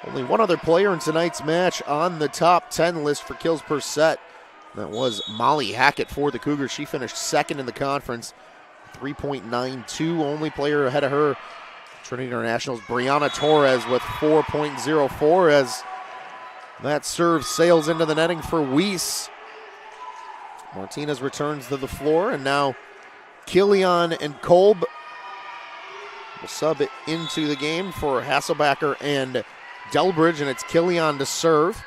Only one other player in tonight's match on the top 10 list for kills per set. That was Molly Hackett for the Cougars. She finished second in the conference, 3.92. Only player ahead of her, Trinity International's Brianna Torres with 4.04 as that serve sails into the netting for Weiss. Martinez returns to the floor, and now Killian and Kolb will sub it into the game for Hasselbacher and Delbridge, and it's Killian to serve.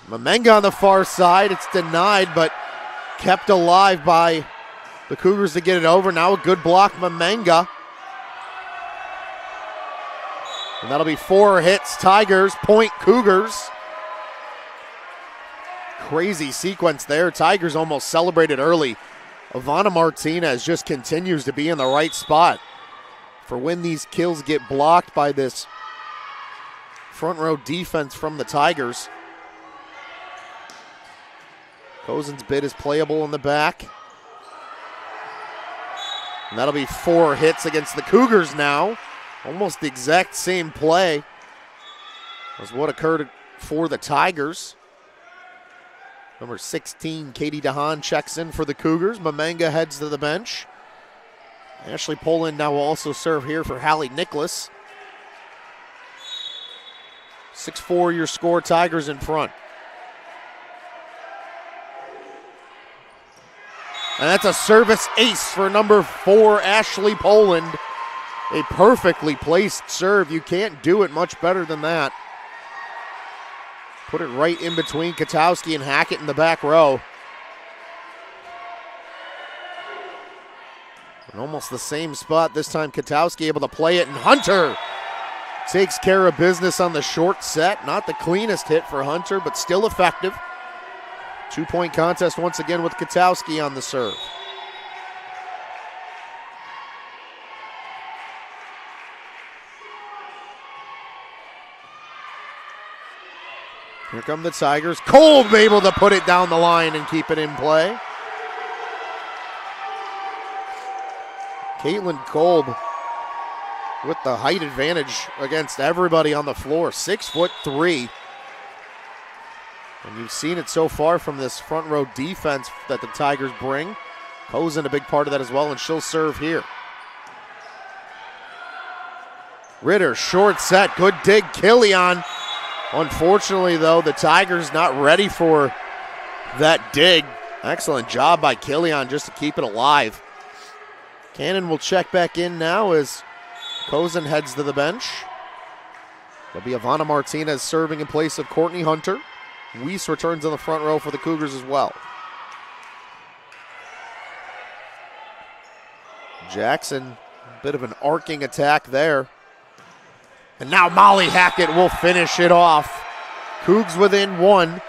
Mamenga on the far side. It's denied, but kept alive by the Cougars to get it over. Now a good block, Mamenga. And that'll be 4 hits. Tigers, point Cougars. Crazy sequence there. Tigers almost celebrated early. Ivana Martinez just continues to be in the right spot for when these kills get blocked by this front row defense from the Tigers. Cozen's bid is playable in the back. And that'll be 4 hits against the Cougars now. Almost the exact same play as what occurred for the Tigers. Number 16, Katie DeHaan checks in for the Cougars. Mamenga heads to the bench. Ashley Poland now will also serve here for Hallie Nicholas. 6-4 your score, Tigers in front. And that's a service ace for number 4, Ashley Poland. A perfectly placed serve. You can't do it much better than that. Put it right in between Katowski and Hackett in the back row. And almost the same spot. This time Katowski able to play it, and Hunter takes care of business on the short set. Not the cleanest hit for Hunter, but still effective. 2-point contest once again with Katowski on the serve. Here come the Tigers. Kolb able to put it down the line and keep it in play. Caitlin Kolb with the height advantage against everybody on the floor. 6'3". And you've seen it so far from this front row defense that the Tigers bring. Cozen a big part of that as well, and she'll serve here. Ritter, short set, good dig, Killian. Unfortunately, though, the Tigers not ready for that dig. Excellent job by Killian just to keep it alive. Cannon will check back in now as Cozen heads to the bench. There'll be Ivana Martinez serving in place of Courtney Hunter. Weiss returns in the front row for the Cougars as well. Jackson, a bit of an arcing attack there. And now Molly Hackett will finish it off. Cougs within 1.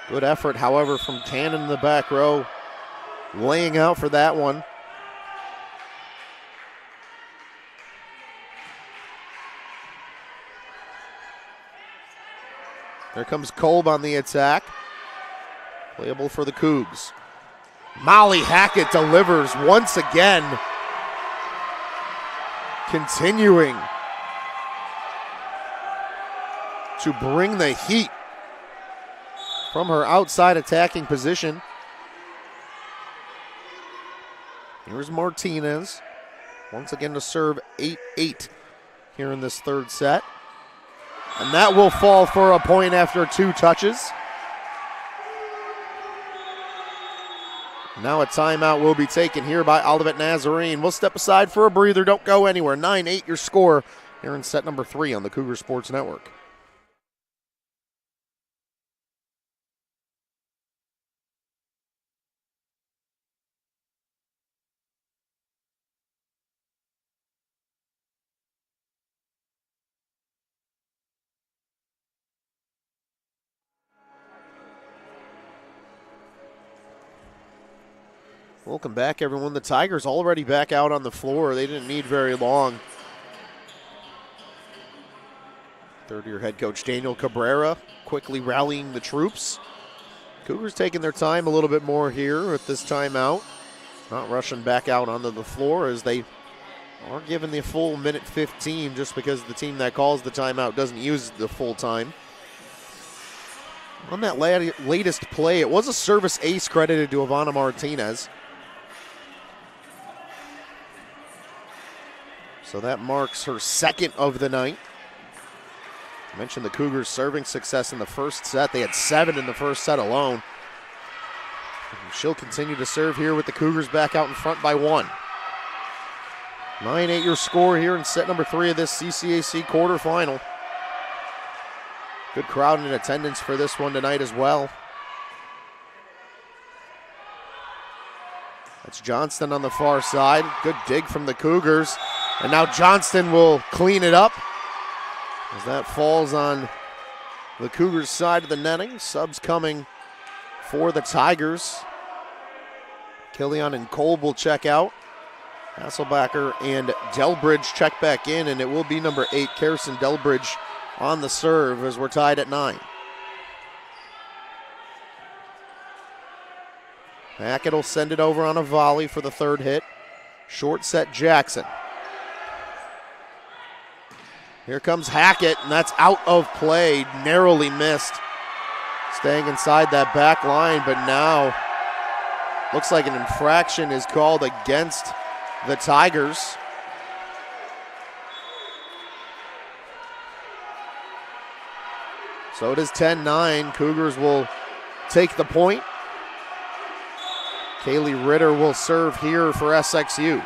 Good effort, however, from Cannon in the back row. Laying out for that one. There comes Kolb on the attack. Playable for the Cougs. Molly Hackett delivers once again. Continuing to bring the heat from her outside attacking position. Here's Martinez. Once again to serve 8-8 here in this third set. And that will fall for a point after 2 touches. Now a timeout will be taken here by Olivet Nazarene. We'll step aside for a breather. Don't go anywhere. 9-8 your score here in set number 3 on the Cougar Sports Network. Welcome back, everyone. The Tigers already back out on the floor. They didn't need very long. Third-year head coach Daniel Cabrera quickly rallying the troops. Cougars taking their time a little bit more here at this timeout. Not rushing back out onto the floor as they are given the full minute 15 just because the team that calls the timeout doesn't use the full time. On that latest play, it was a service ace credited to Ivana Martinez. So that marks her second of the night. I mentioned the Cougars' serving success in the first set. They had 7 in the first set alone. she'll continue to serve here with the Cougars back out in front by 1. 9-8 your score here in set number 3 of this CCAC quarterfinal. Good crowd in attendance for this one tonight as well. That's Johnston on the far side. Good dig from the Cougars. And now Johnston will clean it up as that falls on the Cougars' side of the netting. Subs coming for the Tigers. Killian and Kolb will check out. Hasselbacher and Delbridge check back in, and it will be number 8, Kerrison Delbridge, on the serve as we're tied at 9. Hackett will send it over on a volley for the third hit. Short set Jackson. Here comes Hackett, and that's out of play, narrowly missed. Staying inside that back line, but now looks like an infraction is called against the Tigers. So it is 10-9. Cougars will take the point. Kaylee Ritter will serve here for SXU.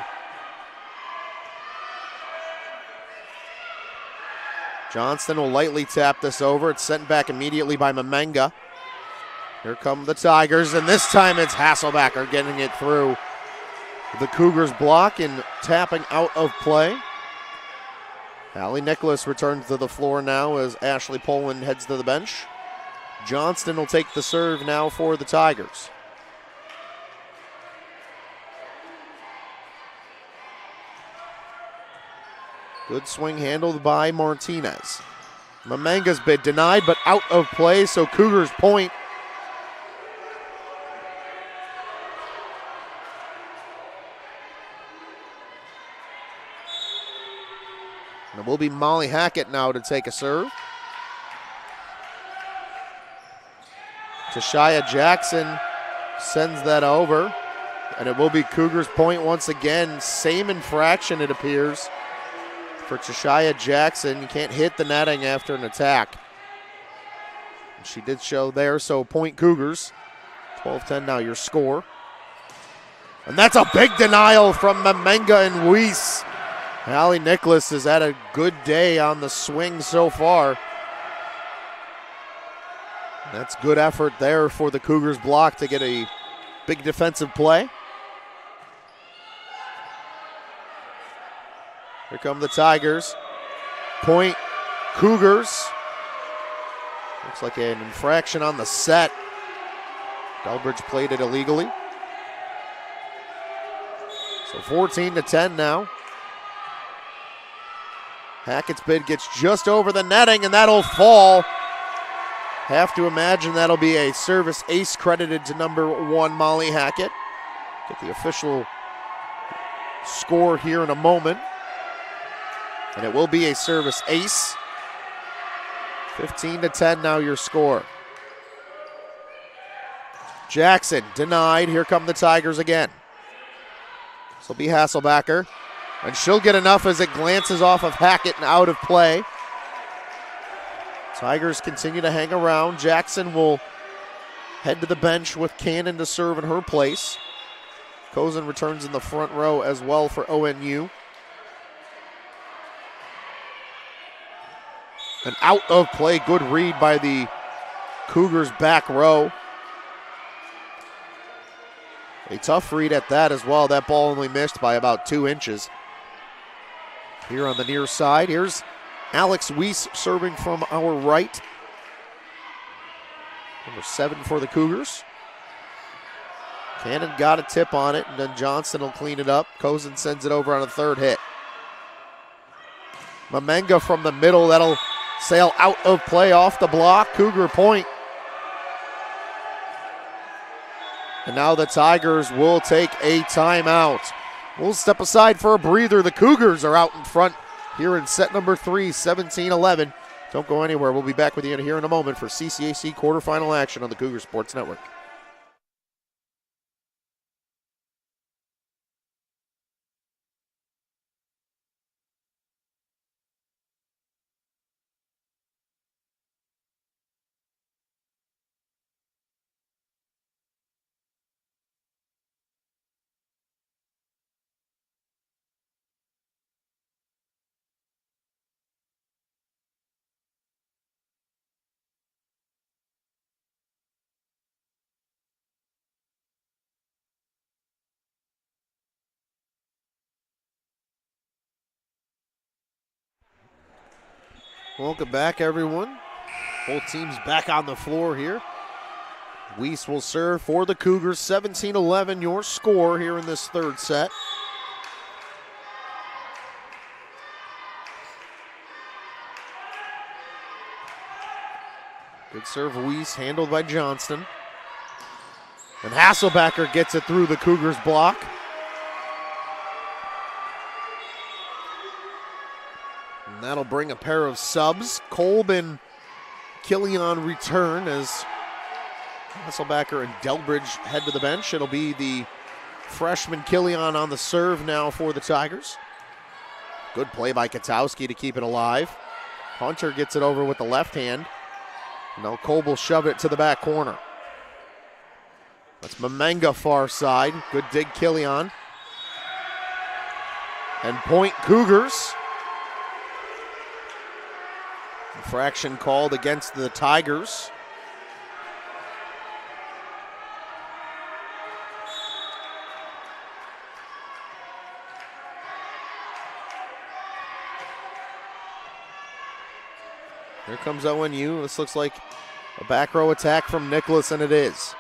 Johnston will lightly tap this over. It's sent back immediately by Mamenga. Here come the Tigers, and this time it's Hasselbacher getting it through the Cougars block and tapping out of play. Allie Nicholas returns to the floor now as Ashley Poland heads to the bench. Johnston will take the serve now for the Tigers. Good swing handled by Martinez. Mamenga's bid denied, but out of play, so Cougars point. And it will be Molly Hackett now to take a serve. Tashia Jackson sends that over, and it will be Cougars point once again. Same infraction, it appears, for Tashia Jackson. You can't hit the netting after an attack. And she did show there, so point Cougars. 12-10 now your score. And that's a big denial from Mamenga and Weiss. Allie Nicholas has had a good day on the swing so far. That's good effort there for the Cougars block to get a big defensive play. Here come the Tigers. Point Cougars. Looks like an infraction on the set. Delbridge played it illegally. So 14-10 now. Hackett's bid gets just over the netting, and that'll fall. Have to imagine that'll be a service ace credited to number 1, Molly Hackett. Get the official score here in a moment. And it will be a service ace. 15-10 now your score. Jackson denied. Here come the Tigers again. This will be Hasselbacher. And she'll get enough as it glances off of Hackett and out of play. Tigers continue to hang around. Jackson will head to the bench with Cannon to serve in her place. Cozen returns in the front row as well for ONU. An out of play, good read by the Cougars back row. A tough read at that as well. That ball only missed by about 2 inches. Here on the near side, here's Alex Weiss serving from our right. Number 7 for the Cougars. Cannon got a tip on it, and then Johnston will clean it up. Cozen sends it over on a third hit. Mamenga from the middle, that'll sail out of play off the block. Cougar point. And now the Tigers will take a timeout. We'll step aside for a breather. The Cougars are out in front here in set number 3, 17-11. Don't go anywhere. We'll be back with you here in a moment for CCAC quarterfinal action on the Cougar Sports Network. Welcome back, everyone. Both teams back on the floor here. Weiss will serve for the Cougars. 17-11 your score here in this third set. Good serve, Weiss, handled by Johnston. And Hasselbacker gets it through the Cougars block. And that'll bring a pair of subs. Kolb and Killian return as Hasselbacker and Delbridge head to the bench. It'll be the freshman Killian on the serve now for the Tigers. Good play by Katowski to keep it alive. Hunter gets it over with the left hand. Now Kolb will shove it to the back corner. That's Mamenga far side. Good dig, Killian. And point Cougars. Infraction called against the Tigers. Here comes ONU. This looks like a back row attack from Nicholas, and it is.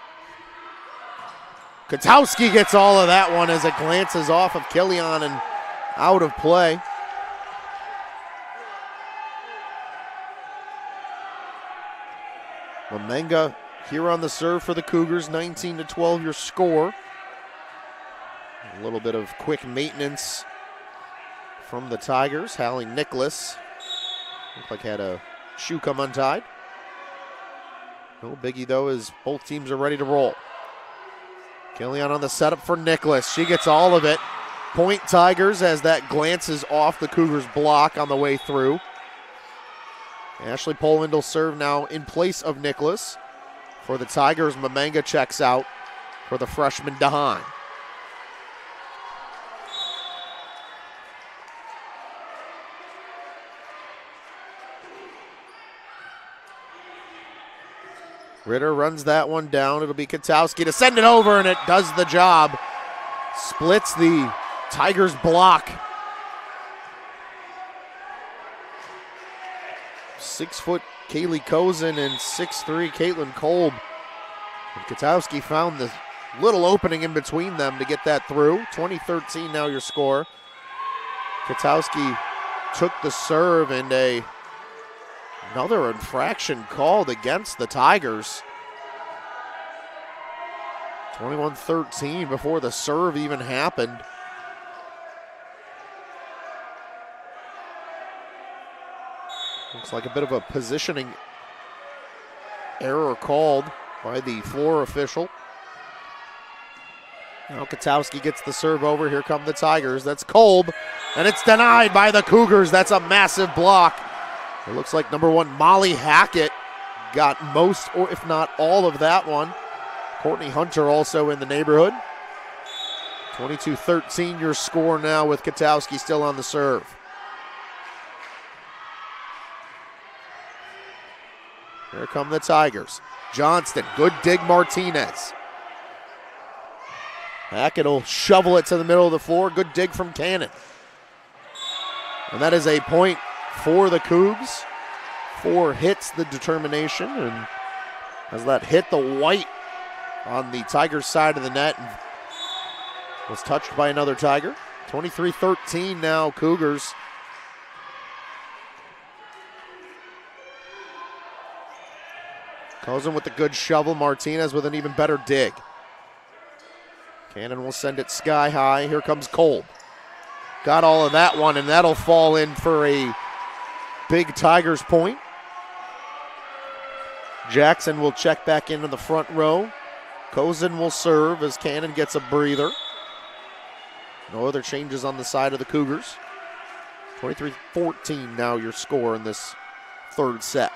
Katowski gets all of that one as it glances off of Killian and out of play. Mamenga here on the serve for the Cougars, 19-12 your score. A little bit of quick maintenance from the Tigers. Hallie Nicholas looked like had a shoe come untied. No biggie though, as both teams are ready to roll. Killian on the setup for Nicholas. She gets all of it. Point Tigers as that glances off the Cougars block on the way through. Ashley Poland will serve now in place of Nicholas. For the Tigers, Mamenga checks out for the freshman Dahan. Ritter runs that one down. It'll be Katowski to send it over, and it does the job. Splits the Tigers block. 6-foot Kaylee Kozin and 6'3" Caitlin Kolb. And Katowski found the little opening in between them to get that through. 20-13 now your score. Katowski took the serve and another infraction called against the Tigers. 21-13 before the serve even happened. Looks like a bit of a positioning error called by the floor official. Now Katowski gets the serve over. Here come the Tigers. That's Kolb, and it's denied by the Cougars. That's a massive block. It looks like number one, Molly Hackett, got most, or if not all of that one. Courtney Hunter also in the neighborhood. 22-13 your score now with Katowski still on the serve. Here come the Tigers. Johnston, good dig Martinez. Hackett will shovel it to the middle of the floor. Good dig from Cannon. And that is a point for the Cougs. 4 hits the determination, and as that hit the white on the Tigers side of the net and was touched by another Tiger. 23-13 now Cougars. Kozin with the good shovel. Martinez with an even better dig. Cannon will send it sky high. Here comes Kolb. Got all of that one, and that'll fall in for a big Tigers point. Jackson will check back into the front row. Kozin will serve as Cannon gets a breather. No other changes on the side of the Cougars. 23-14 now your score in this third set.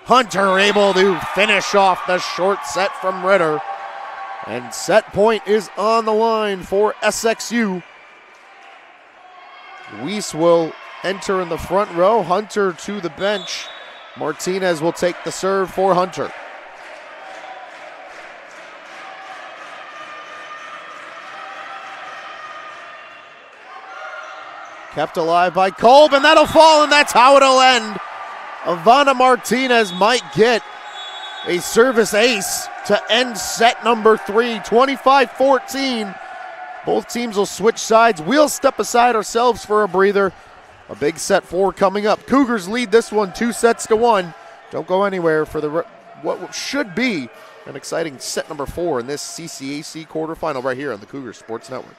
Hunter able to finish off the short set from Ritter. And set point is on the line for SXU. Weiss will enter in the front row. Hunter to the bench. Martinez will take the serve for Hunter. Kept alive by Kolb, and that'll fall, and that's how it'll end. Ivana Martinez might get a service ace to end set number 3, 25-14. Both teams will switch sides. We'll step aside ourselves for a breather. A big set 4 coming up. Cougars lead this one 2-1. Don't go anywhere for what should be an exciting set number 4 in this CCAC quarterfinal right here on the Cougar Sports Network.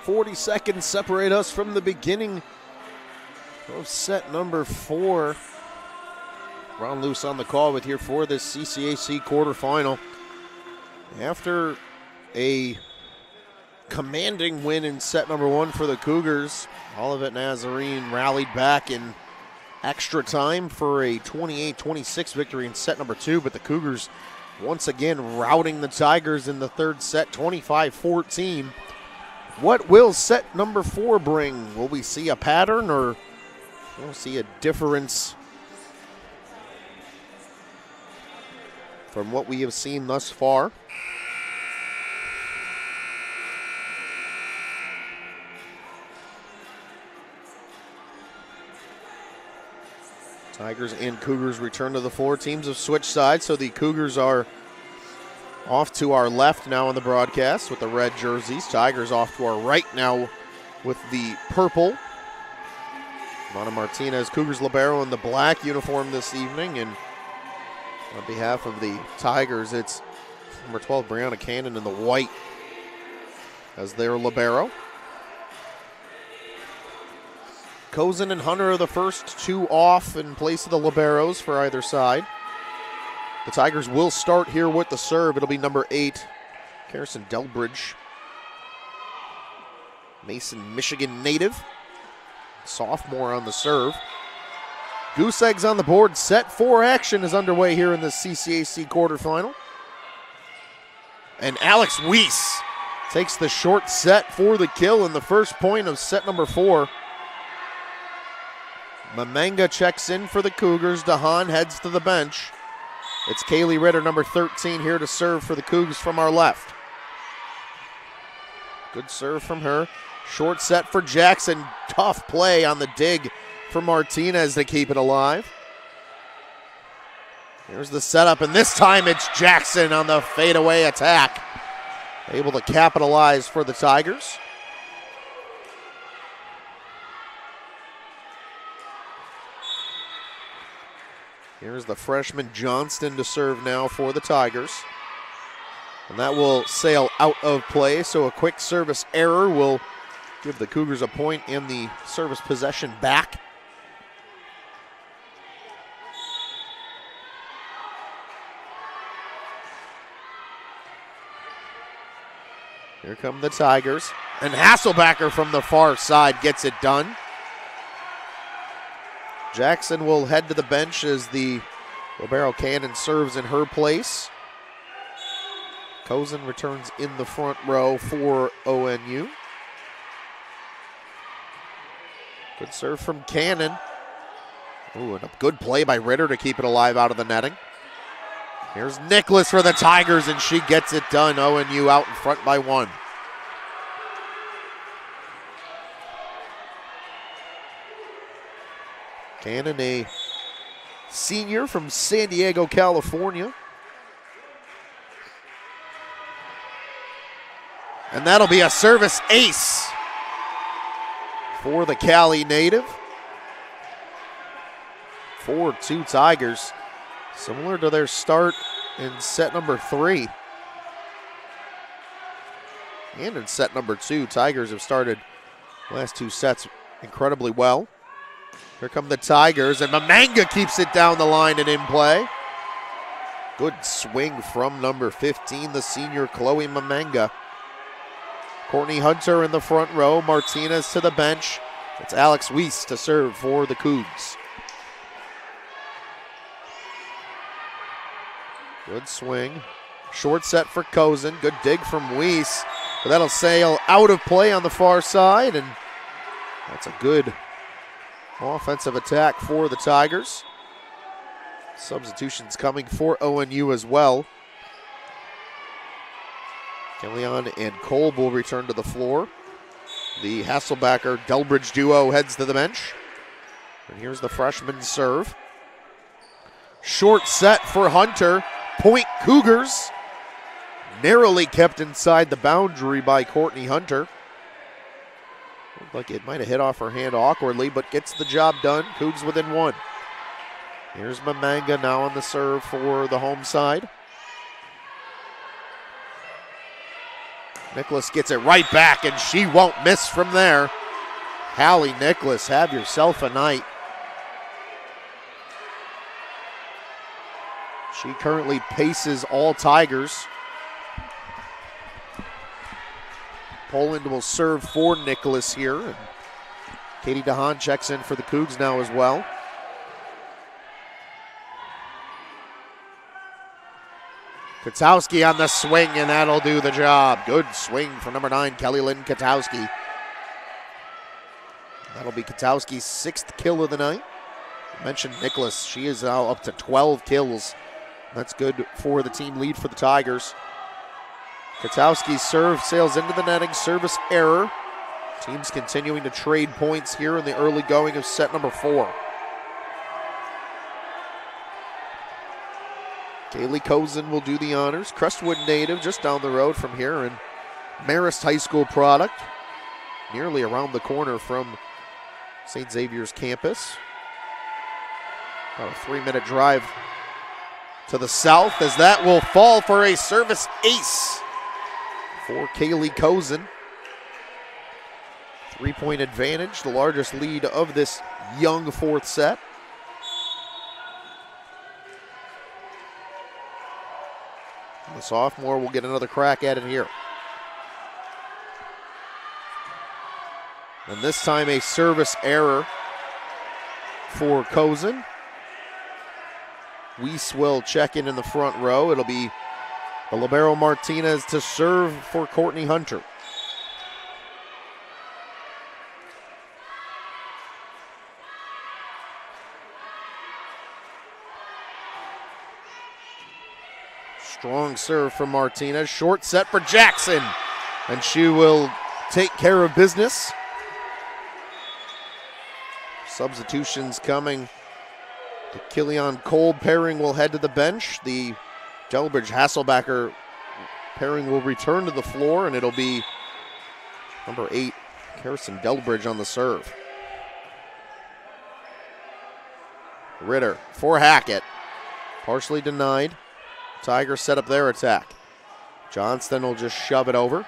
"40 seconds separate us from the beginning of set number 4. Ron Luce on the call with here for this CCAC quarterfinal. After a commanding win in set number 1 for the Cougars, Olivet Nazarene rallied back in extra time for a 28-26 victory in set number 2, but the Cougars once again routing the Tigers in the third set, 25-14. What will set number 4 bring? Will we see a pattern, or we'll see a difference from what we have seen thus far? Tigers and Cougars return to the floor. Teams have switched sides, so the Cougars are off to our left now on the broadcast with the red jerseys. Tigers off to our right now with the purple. Ivana Martinez, Cougars libero in the black uniform this evening, and on behalf of the Tigers, it's number 12, Brianna Cannon, in the white as their libero. Cozen and Hunter are the first 2 off in place of the liberos for either side. The Tigers will start here with the serve. It'll be number 8, Harrison Delbridge. Mason, Michigan native. Sophomore on the serve. Goose eggs on the board. Set 4 action is underway here in the CCAC quarterfinal. And Alex Weiss takes the short set for the kill in the first point of set number 4. Mamanga checks in for the Cougars. DeHaan heads to the bench. It's Kaylee Ritter, number 13, here to serve for the Cougs from our left. Good serve from her. Short set for Jackson. Tough play on the dig for Martinez to keep it alive. Here's the setup, and this time it's Jackson on the fadeaway attack. Able to capitalize for the Tigers. Here's the freshman Johnston to serve now for the Tigers. And that will sail out of play, so a quick service error will give the Cougars a point and the service possession back. Here come the Tigers. And Hasselbacher from the far side gets it done. Jackson will head to the bench as the Libero Cannon serves in her place. Cozen returns in the front row for ONU. Good serve from Cannon. Ooh, and a good play by Ritter to keep it alive out of the netting. Here's Nicholas for the Tigers, and she gets it done. ONU out in front by 1. Cannon, a senior from San Diego, California. And that'll be a service ace for the Cali native. 4-2 Tigers, similar to their start in set number 3. And in set number 2, Tigers have started the last 2 sets incredibly well. Here come the Tigers, and Mamanga keeps it down the line and in play. Good swing from number 15, the senior Chloe Mamanga. Courtney Hunter in the front row, Martinez to the bench. It's Alex Weiss to serve for the Cougs. Good swing. Short set for Cozen. Good dig from Weiss. But that'll sail out of play on the far side, and that's a good offensive attack for the Tigers. Substitutions coming for ONU as well. Killian and Kolb will return to the floor. The Hasselbacher-Delbridge duo heads to the bench. And here's the freshman serve. Short set for Hunter. Point Cougars. Narrowly kept inside the boundary by Courtney Hunter. Looked like it might have hit off her hand awkwardly, but gets the job done. Cougs within 1. Here's Mamanga now on the serve for the home side. Nicholas gets it right back, and she won't miss from there. Hallie Nicholas, have yourself a night. She currently paces all Tigers. Poland will serve for Nicholas here. And Katie DeHaan checks in for the Cougs now as well. Katowski on the swing, and that'll do the job. Good swing for number 9, Kelly Lynn Katowski. That'll be Katowski's 6th kill of the night. I mentioned Nicholas. She is now up to 12 kills. That's good for the team lead for the Tigers. Katowski's serve sails into the netting. Service error. Teams continuing to trade points here in the early going of set number 4. Kaylee Cozen will do the honors. Crestwood native just down the road from here, and Marist High School product, nearly around the corner from St. Xavier's campus. About a 3-minute drive to the south, as that will fall for a service ace for Kaylee Cozen. 3-point advantage, the largest lead of this young 4th set. The sophomore will get another crack at it here. And this time a service error for Cozen. Weiss will check in the front row. It'll be the libero Martinez to serve for Courtney Hunter. Strong serve from Martinez. Short set for Jackson. And she will take care of business. Substitutions coming. The Killian Kolb pairing will head to the bench. The Delbridge Hasselbacher pairing will return to the floor, and it'll be number 8, Harrison Delbridge on the serve. Ritter for Hackett. Partially denied. Tigers set up their attack. Johnston will just shove it over.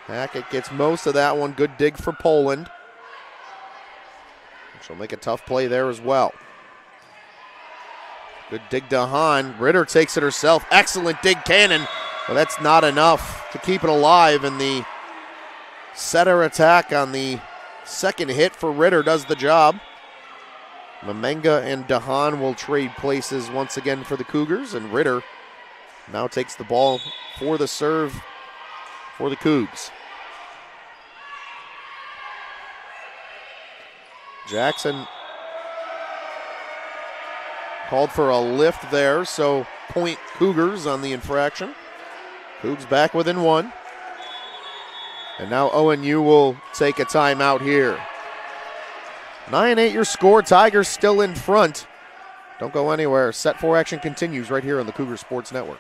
Hackett gets most of that one. Good dig for Poland. She'll make a tough play there as well. Good dig to Hahn. Ritter takes it herself. Excellent dig, Cannon. But that's not enough to keep it alive. And the setter attack on the second hit for Ritter does the job. Mamenga and DeHaan will trade places once again for the Cougars. And Ritter now takes the ball for the serve for the Cougs. Jackson called for a lift there, so point Cougars on the infraction. Cougs back within one. And now ONU will take a timeout here. 9-8 your score. Tigers still in front. Don't go anywhere. Set 4 action continues right here on the Cougar Sports Network.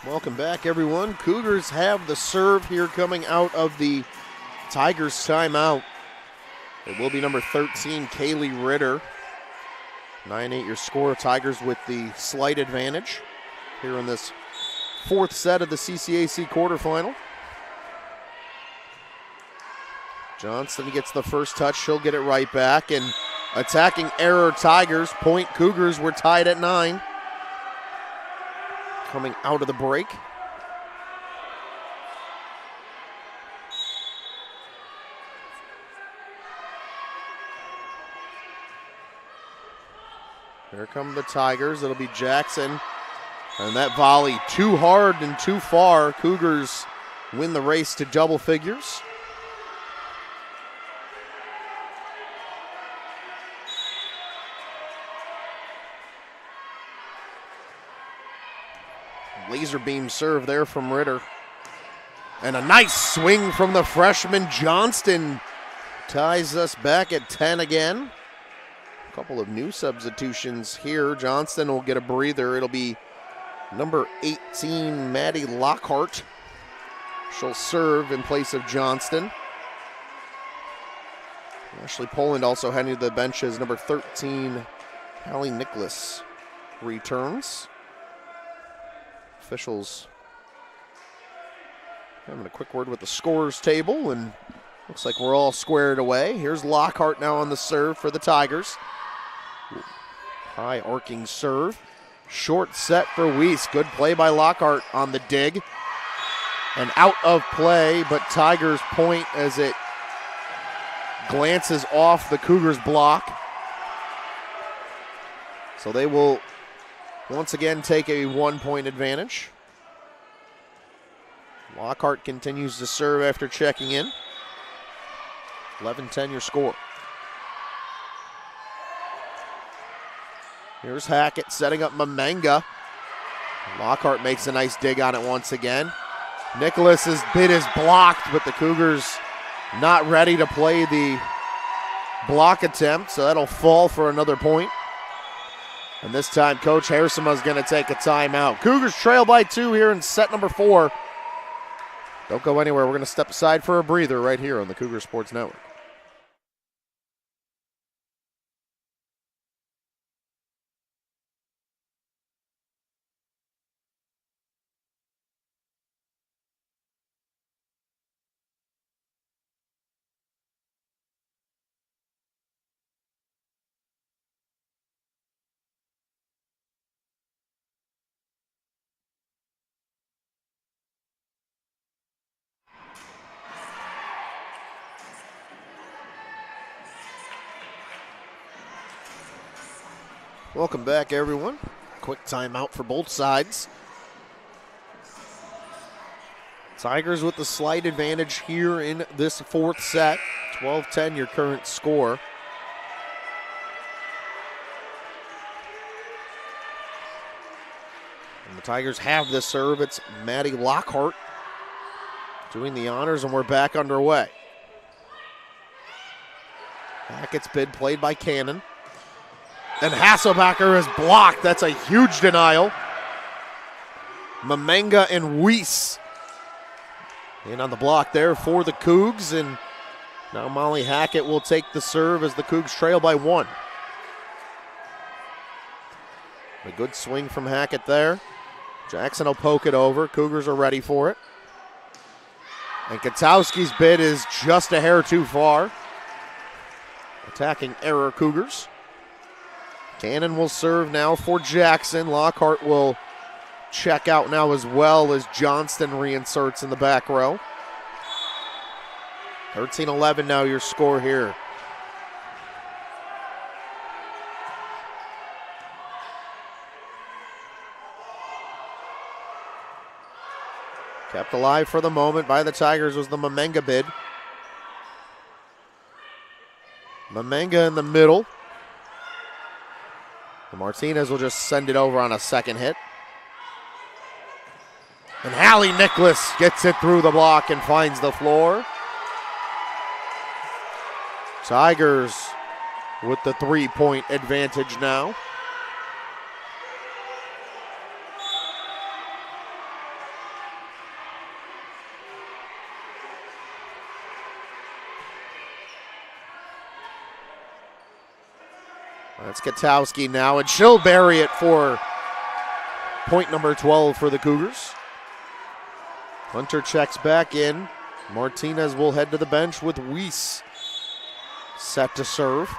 Welcome back, everyone. Cougars have the serve here coming out of the Tigers timeout. It will be number 13, Kaylee Ritter. 9-8 your score. Tigers with the slight advantage here in this fourth set of the CCAC quarterfinal. Johnston gets the first touch. She'll get it right back. And attacking error Tigers. Point Cougars were tied at 9. Coming out of the break. Here come the Tigers. It'll be Jackson. And that volley too hard and too far. Cougars win the race to double figures. Laser beam serve there from Ritter. And a nice swing from the freshman. Johnston ties us back at 10 again. A couple of new substitutions here. Johnston will get a breather. It'll be number 18, Maddie Lockhart. She'll serve in place of Johnston. Ashley Poland also heading to the benches. Number 13, Hallie Nicholas returns. Officials having a quick word with the scorers table, and looks like we're all squared away. Here's Lockhart now on the serve for the Tigers. High arcing serve. Short set for Weiss. Good play by Lockhart on the dig. And out of play, but Tigers point as it glances off the Cougars block. So they will once again take a 1-point advantage. Lockhart continues to serve after checking in. 11-10 your score. Here's Hackett setting up Mamenga. Lockhart makes a nice dig on it once again. Nicholas's bid is blocked, but the Cougars not ready to play the block attempt, so that'll fall for another point. And this time, Coach Haarsema is going to take a timeout. Cougars trail by 2 here in set number 4. Don't go anywhere. We're going to step aside for a breather right here on the Cougar Sports Network. Welcome back, everyone. Quick timeout for both sides. Tigers with the slight advantage here in this fourth set. 12-10 your current score. And the Tigers have the serve. It's Maddie Lockhart doing the honors, and we're back underway. Hackett's bid played by Cannon. And Hasselbacher is blocked. That's a huge denial. Mamenga and Weiss in on the block there for the Cougs, and now Molly Hackett will take the serve as the Cougs trail by 1. A good swing from Hackett there. Jackson will poke it over. Cougars are ready for it. And Katowski's bid is just a hair too far. Attacking error Cougars. Cannon will serve now for Jackson. Lockhart will check out now as well as Johnston reinserts in the back row. 13-11 now your score here. Kept alive for the moment by the Tigers was the Mamenga bid. Mamenga in the middle. And Martinez will just send it over on a second hit. And Hallie Nicholas gets it through the block and finds the floor. Tigers with the 3-point advantage now. That's Katowski now, and she'll bury it for point number 12 for the Cougars. Hunter checks back in. Martinez will head to the bench with Weiss set to serve.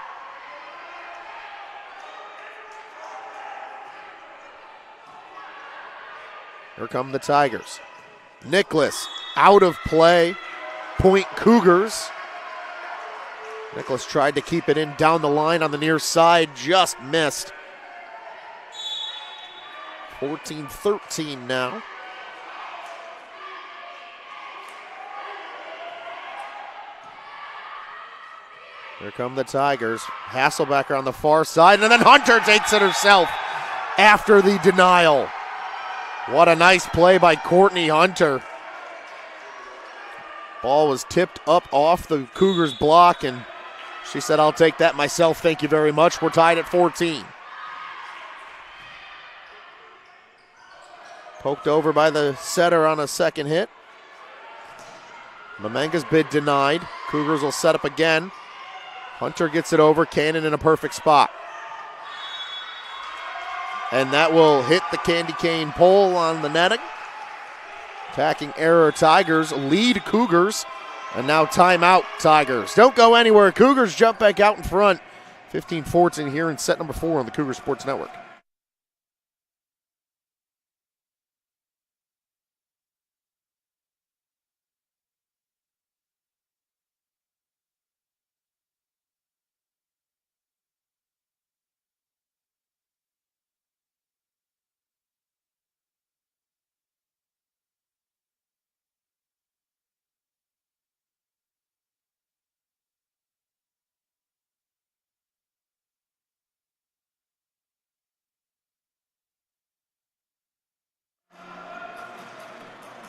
Here come the Tigers. Nicholas out of play. Point Cougars. Nicholas tried to keep it in down the line on the near side, just missed. 14-13 now. Here come the Tigers. Hasselbacher on the far side, and then Hunter takes it herself after the denial. What a nice play by Courtney Hunter. Ball was tipped up off the Cougars block, and she said, "I'll take that myself, thank you very much." We're tied at 14. Poked over by the setter on a second hit. Mamenga's bid denied. Cougars will set up again. Hunter gets it over. Cannon in a perfect spot. And that will hit the candy cane pole on the netting. Attacking error Tigers, lead Cougars, and now timeout Tigers. Don't go anywhere. Cougars jump back out in front. 15-14 here in set number 4 on the Cougar Sports Network.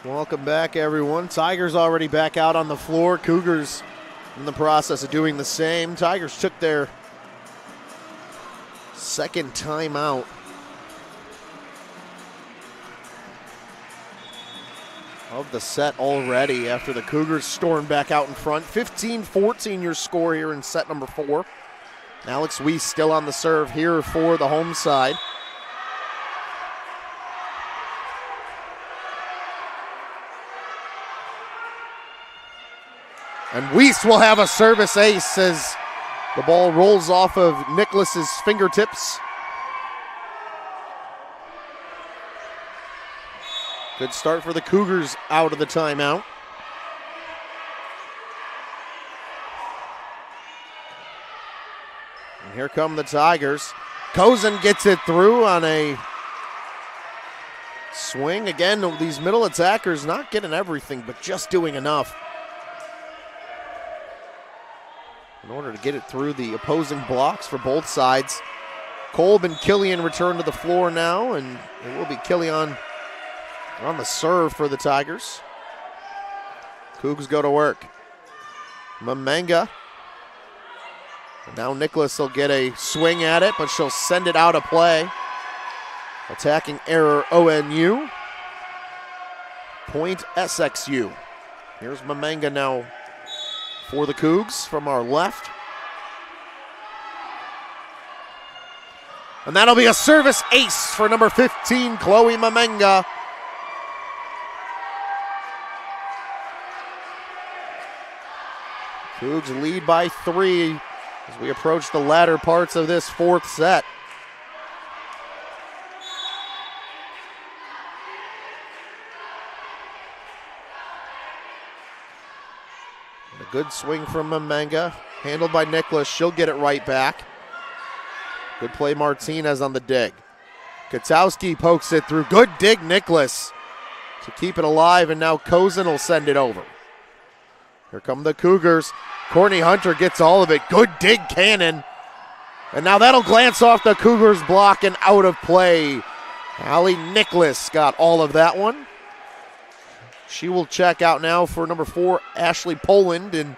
Welcome back, everyone. Tigers already back out on the floor. Cougars in the process of doing the same. Tigers took their second timeout. Of the set already after the Cougars stormed back out in front. 15-14 your score here in set number 4. Alex Weiss still on the serve here for the home side. And Weiss will have a service ace as the ball rolls off of Nicholas's fingertips. Good start for the Cougars out of the timeout. And here come the Tigers. Cozen gets it through on a Swing again, these middle attackers not getting everything, but just doing enough in order to get it through the opposing blocks for both sides. Kolb and Killian return to the floor now, and it will be Killian on the serve for the Tigers. Cougs go to work. Mamanga. And now Nicholas will get a swing at it, but she'll send it out of play. Attacking error ONU. Point SXU. Here's Mamanga now for the Cougs from our left. And that'll be a service ace for number 15, Chloe Mamanga. Cougs lead by 3 as we approach the latter parts of this fourth set. And a good swing from Mamanga, handled by Nicholas. She'll get it right back. Good play Martinez on the dig. Katowski pokes it through. Good dig Nicholas to keep it alive, and now Kozin will send it over. Here come the Cougars. Courtney Hunter gets all of it. Good dig Cannon. And now that'll glance off the Cougars block and out of play. Allie Nicholas got all of that one. She will check out now for number 4, Ashley Poland, and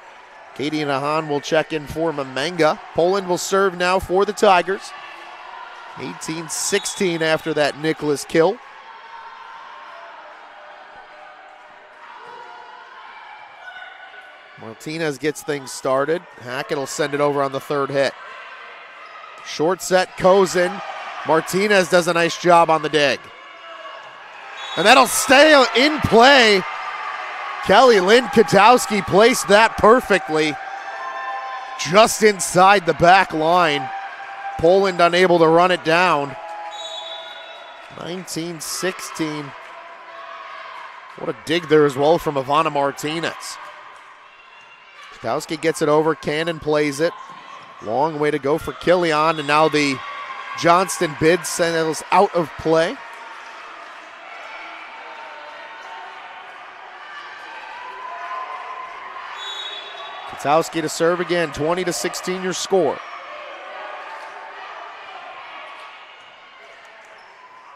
Katie Nahan will check in for Mamanga. Poland will serve now for the Tigers. 18-16 after that Nicholas kill. Martinez gets things started. Hackett will send it over on the third hit. Short set, Kozin. Martinez does a nice job on the dig. And that'll stay in play. Kelly Lynn Katowski placed that perfectly. Just inside the back line. Poland unable to run it down. 19-16. What a dig there as well from Ivana Martinez. Katowski gets it over. Cannon plays it. Long way to go for Killian, and now the Johnston bid settles out of play. Katowski to serve again. 20-16 your score.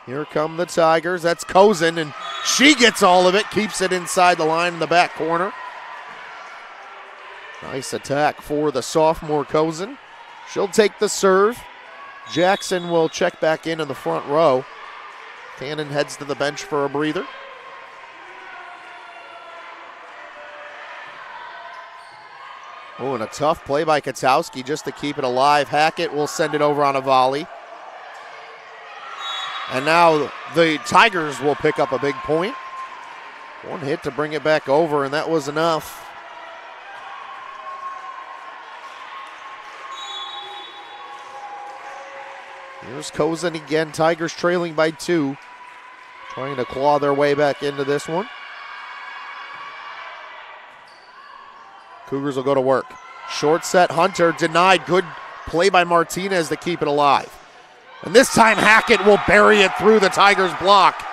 Here come the Tigers. That's Kozin, and she gets all of it. Keeps it inside the line in the back corner. Nice attack for the sophomore Kozin. She'll take the serve. Jackson will check back in the front row. Cannon heads to the bench for a breather. Oh, and a tough play by Katowski just to keep it alive. Hackett will send it over on a volley. And now the Tigers will pick up a big point. One hit to bring it back over, and that was enough. Here's Kozin again. Tigers trailing by 2. Trying to claw their way back into this one. Cougars will go to work. Short set, Hunter denied. Good play by Martinez to keep it alive. And this time Hackett will bury it through the Tigers block.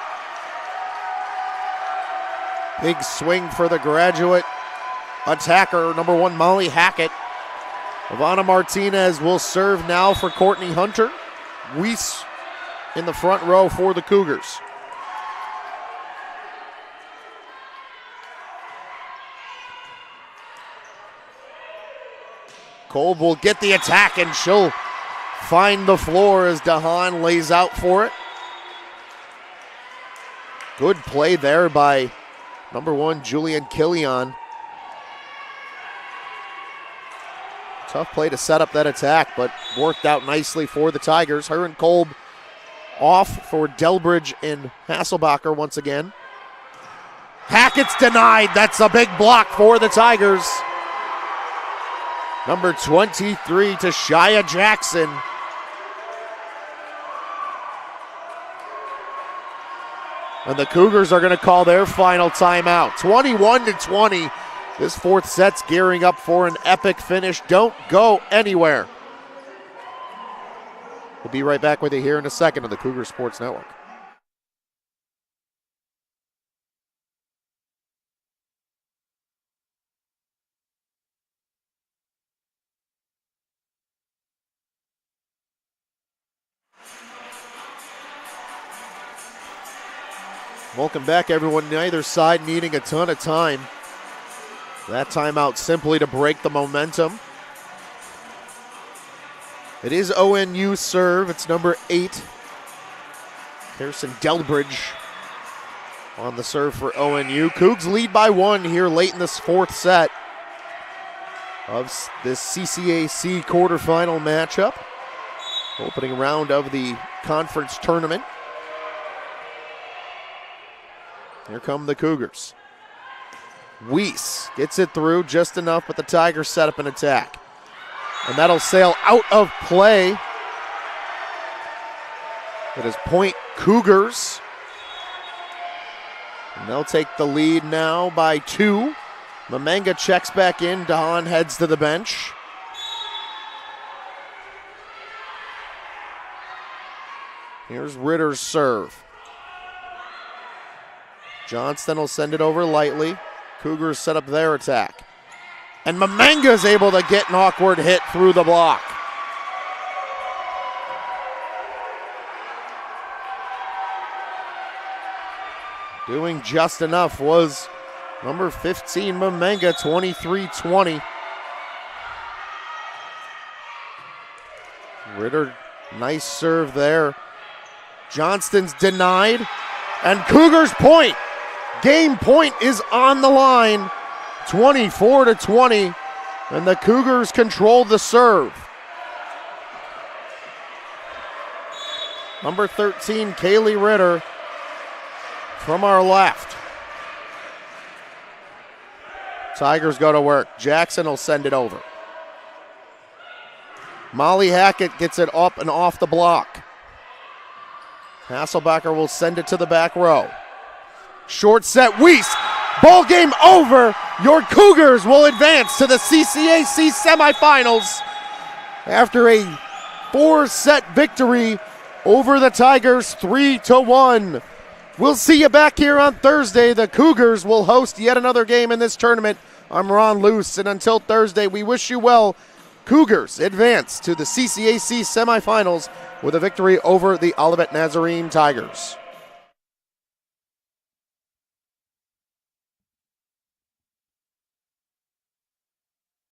Big swing for the graduate attacker, number 1, Molly Hackett. Ivana Martinez will serve now for Courtney Hunter. Weiss in the front row for the Cougars. Kolb will get the attack, and she'll find the floor as Dahan lays out for it. Good play there by number 1, Julian Killian. Tough play to set up that attack, but worked out nicely for the Tigers. Her and Kolb off for Delbridge and Hasselbacher once again. Hackett's denied. That's a big block for the Tigers. Number 23, Tashia Jackson. And the Cougars are going to call their final timeout. 21-20. This fourth set's gearing up for an epic finish. Don't go anywhere. We'll be right back with you here in a second on the Cougar Sports Network. Welcome back, everyone. Neither side needing a ton of time. That timeout simply to break the momentum. It is ONU serve. It's number 8. Harrison Delbridge on the serve for ONU. Cougs lead by 1 here late in this 4th set of this CCAC quarterfinal matchup. Opening round of the conference tournament. Here come the Cougars. Weiss gets it through just enough, but the Tigers set up an attack. And that'll sail out of play. It is point Cougars. And they'll take the lead now by 2. Mamanga checks back in. Dahan heads to the bench. Here's Ritter's serve. Johnston will send it over lightly. Cougars set up their attack. And Mamanga's able to get an awkward hit through the block. Doing just enough was number 15, Mamanga, 23-20. Ritter, nice serve there. Johnston's denied, and Cougars point. Game point is on the line, 24-20, and the Cougars control the serve. Number 13, Kaylee Ritter from our left. Tigers go to work. Jackson will send it over. Molly Hackett gets it up and off the block. Hasselbacher will send it to the back row. Short set, Weiss. Ball game over. Your Cougars will advance to the CCAC semifinals after a 4-set victory over the Tigers, 3-1. We'll see you back here on Thursday. The Cougars will host yet another game in this tournament. I'm Ron Luce, and until Thursday, we wish you well. Cougars advance to the CCAC semifinals with a victory over the Olivet Nazarene Tigers.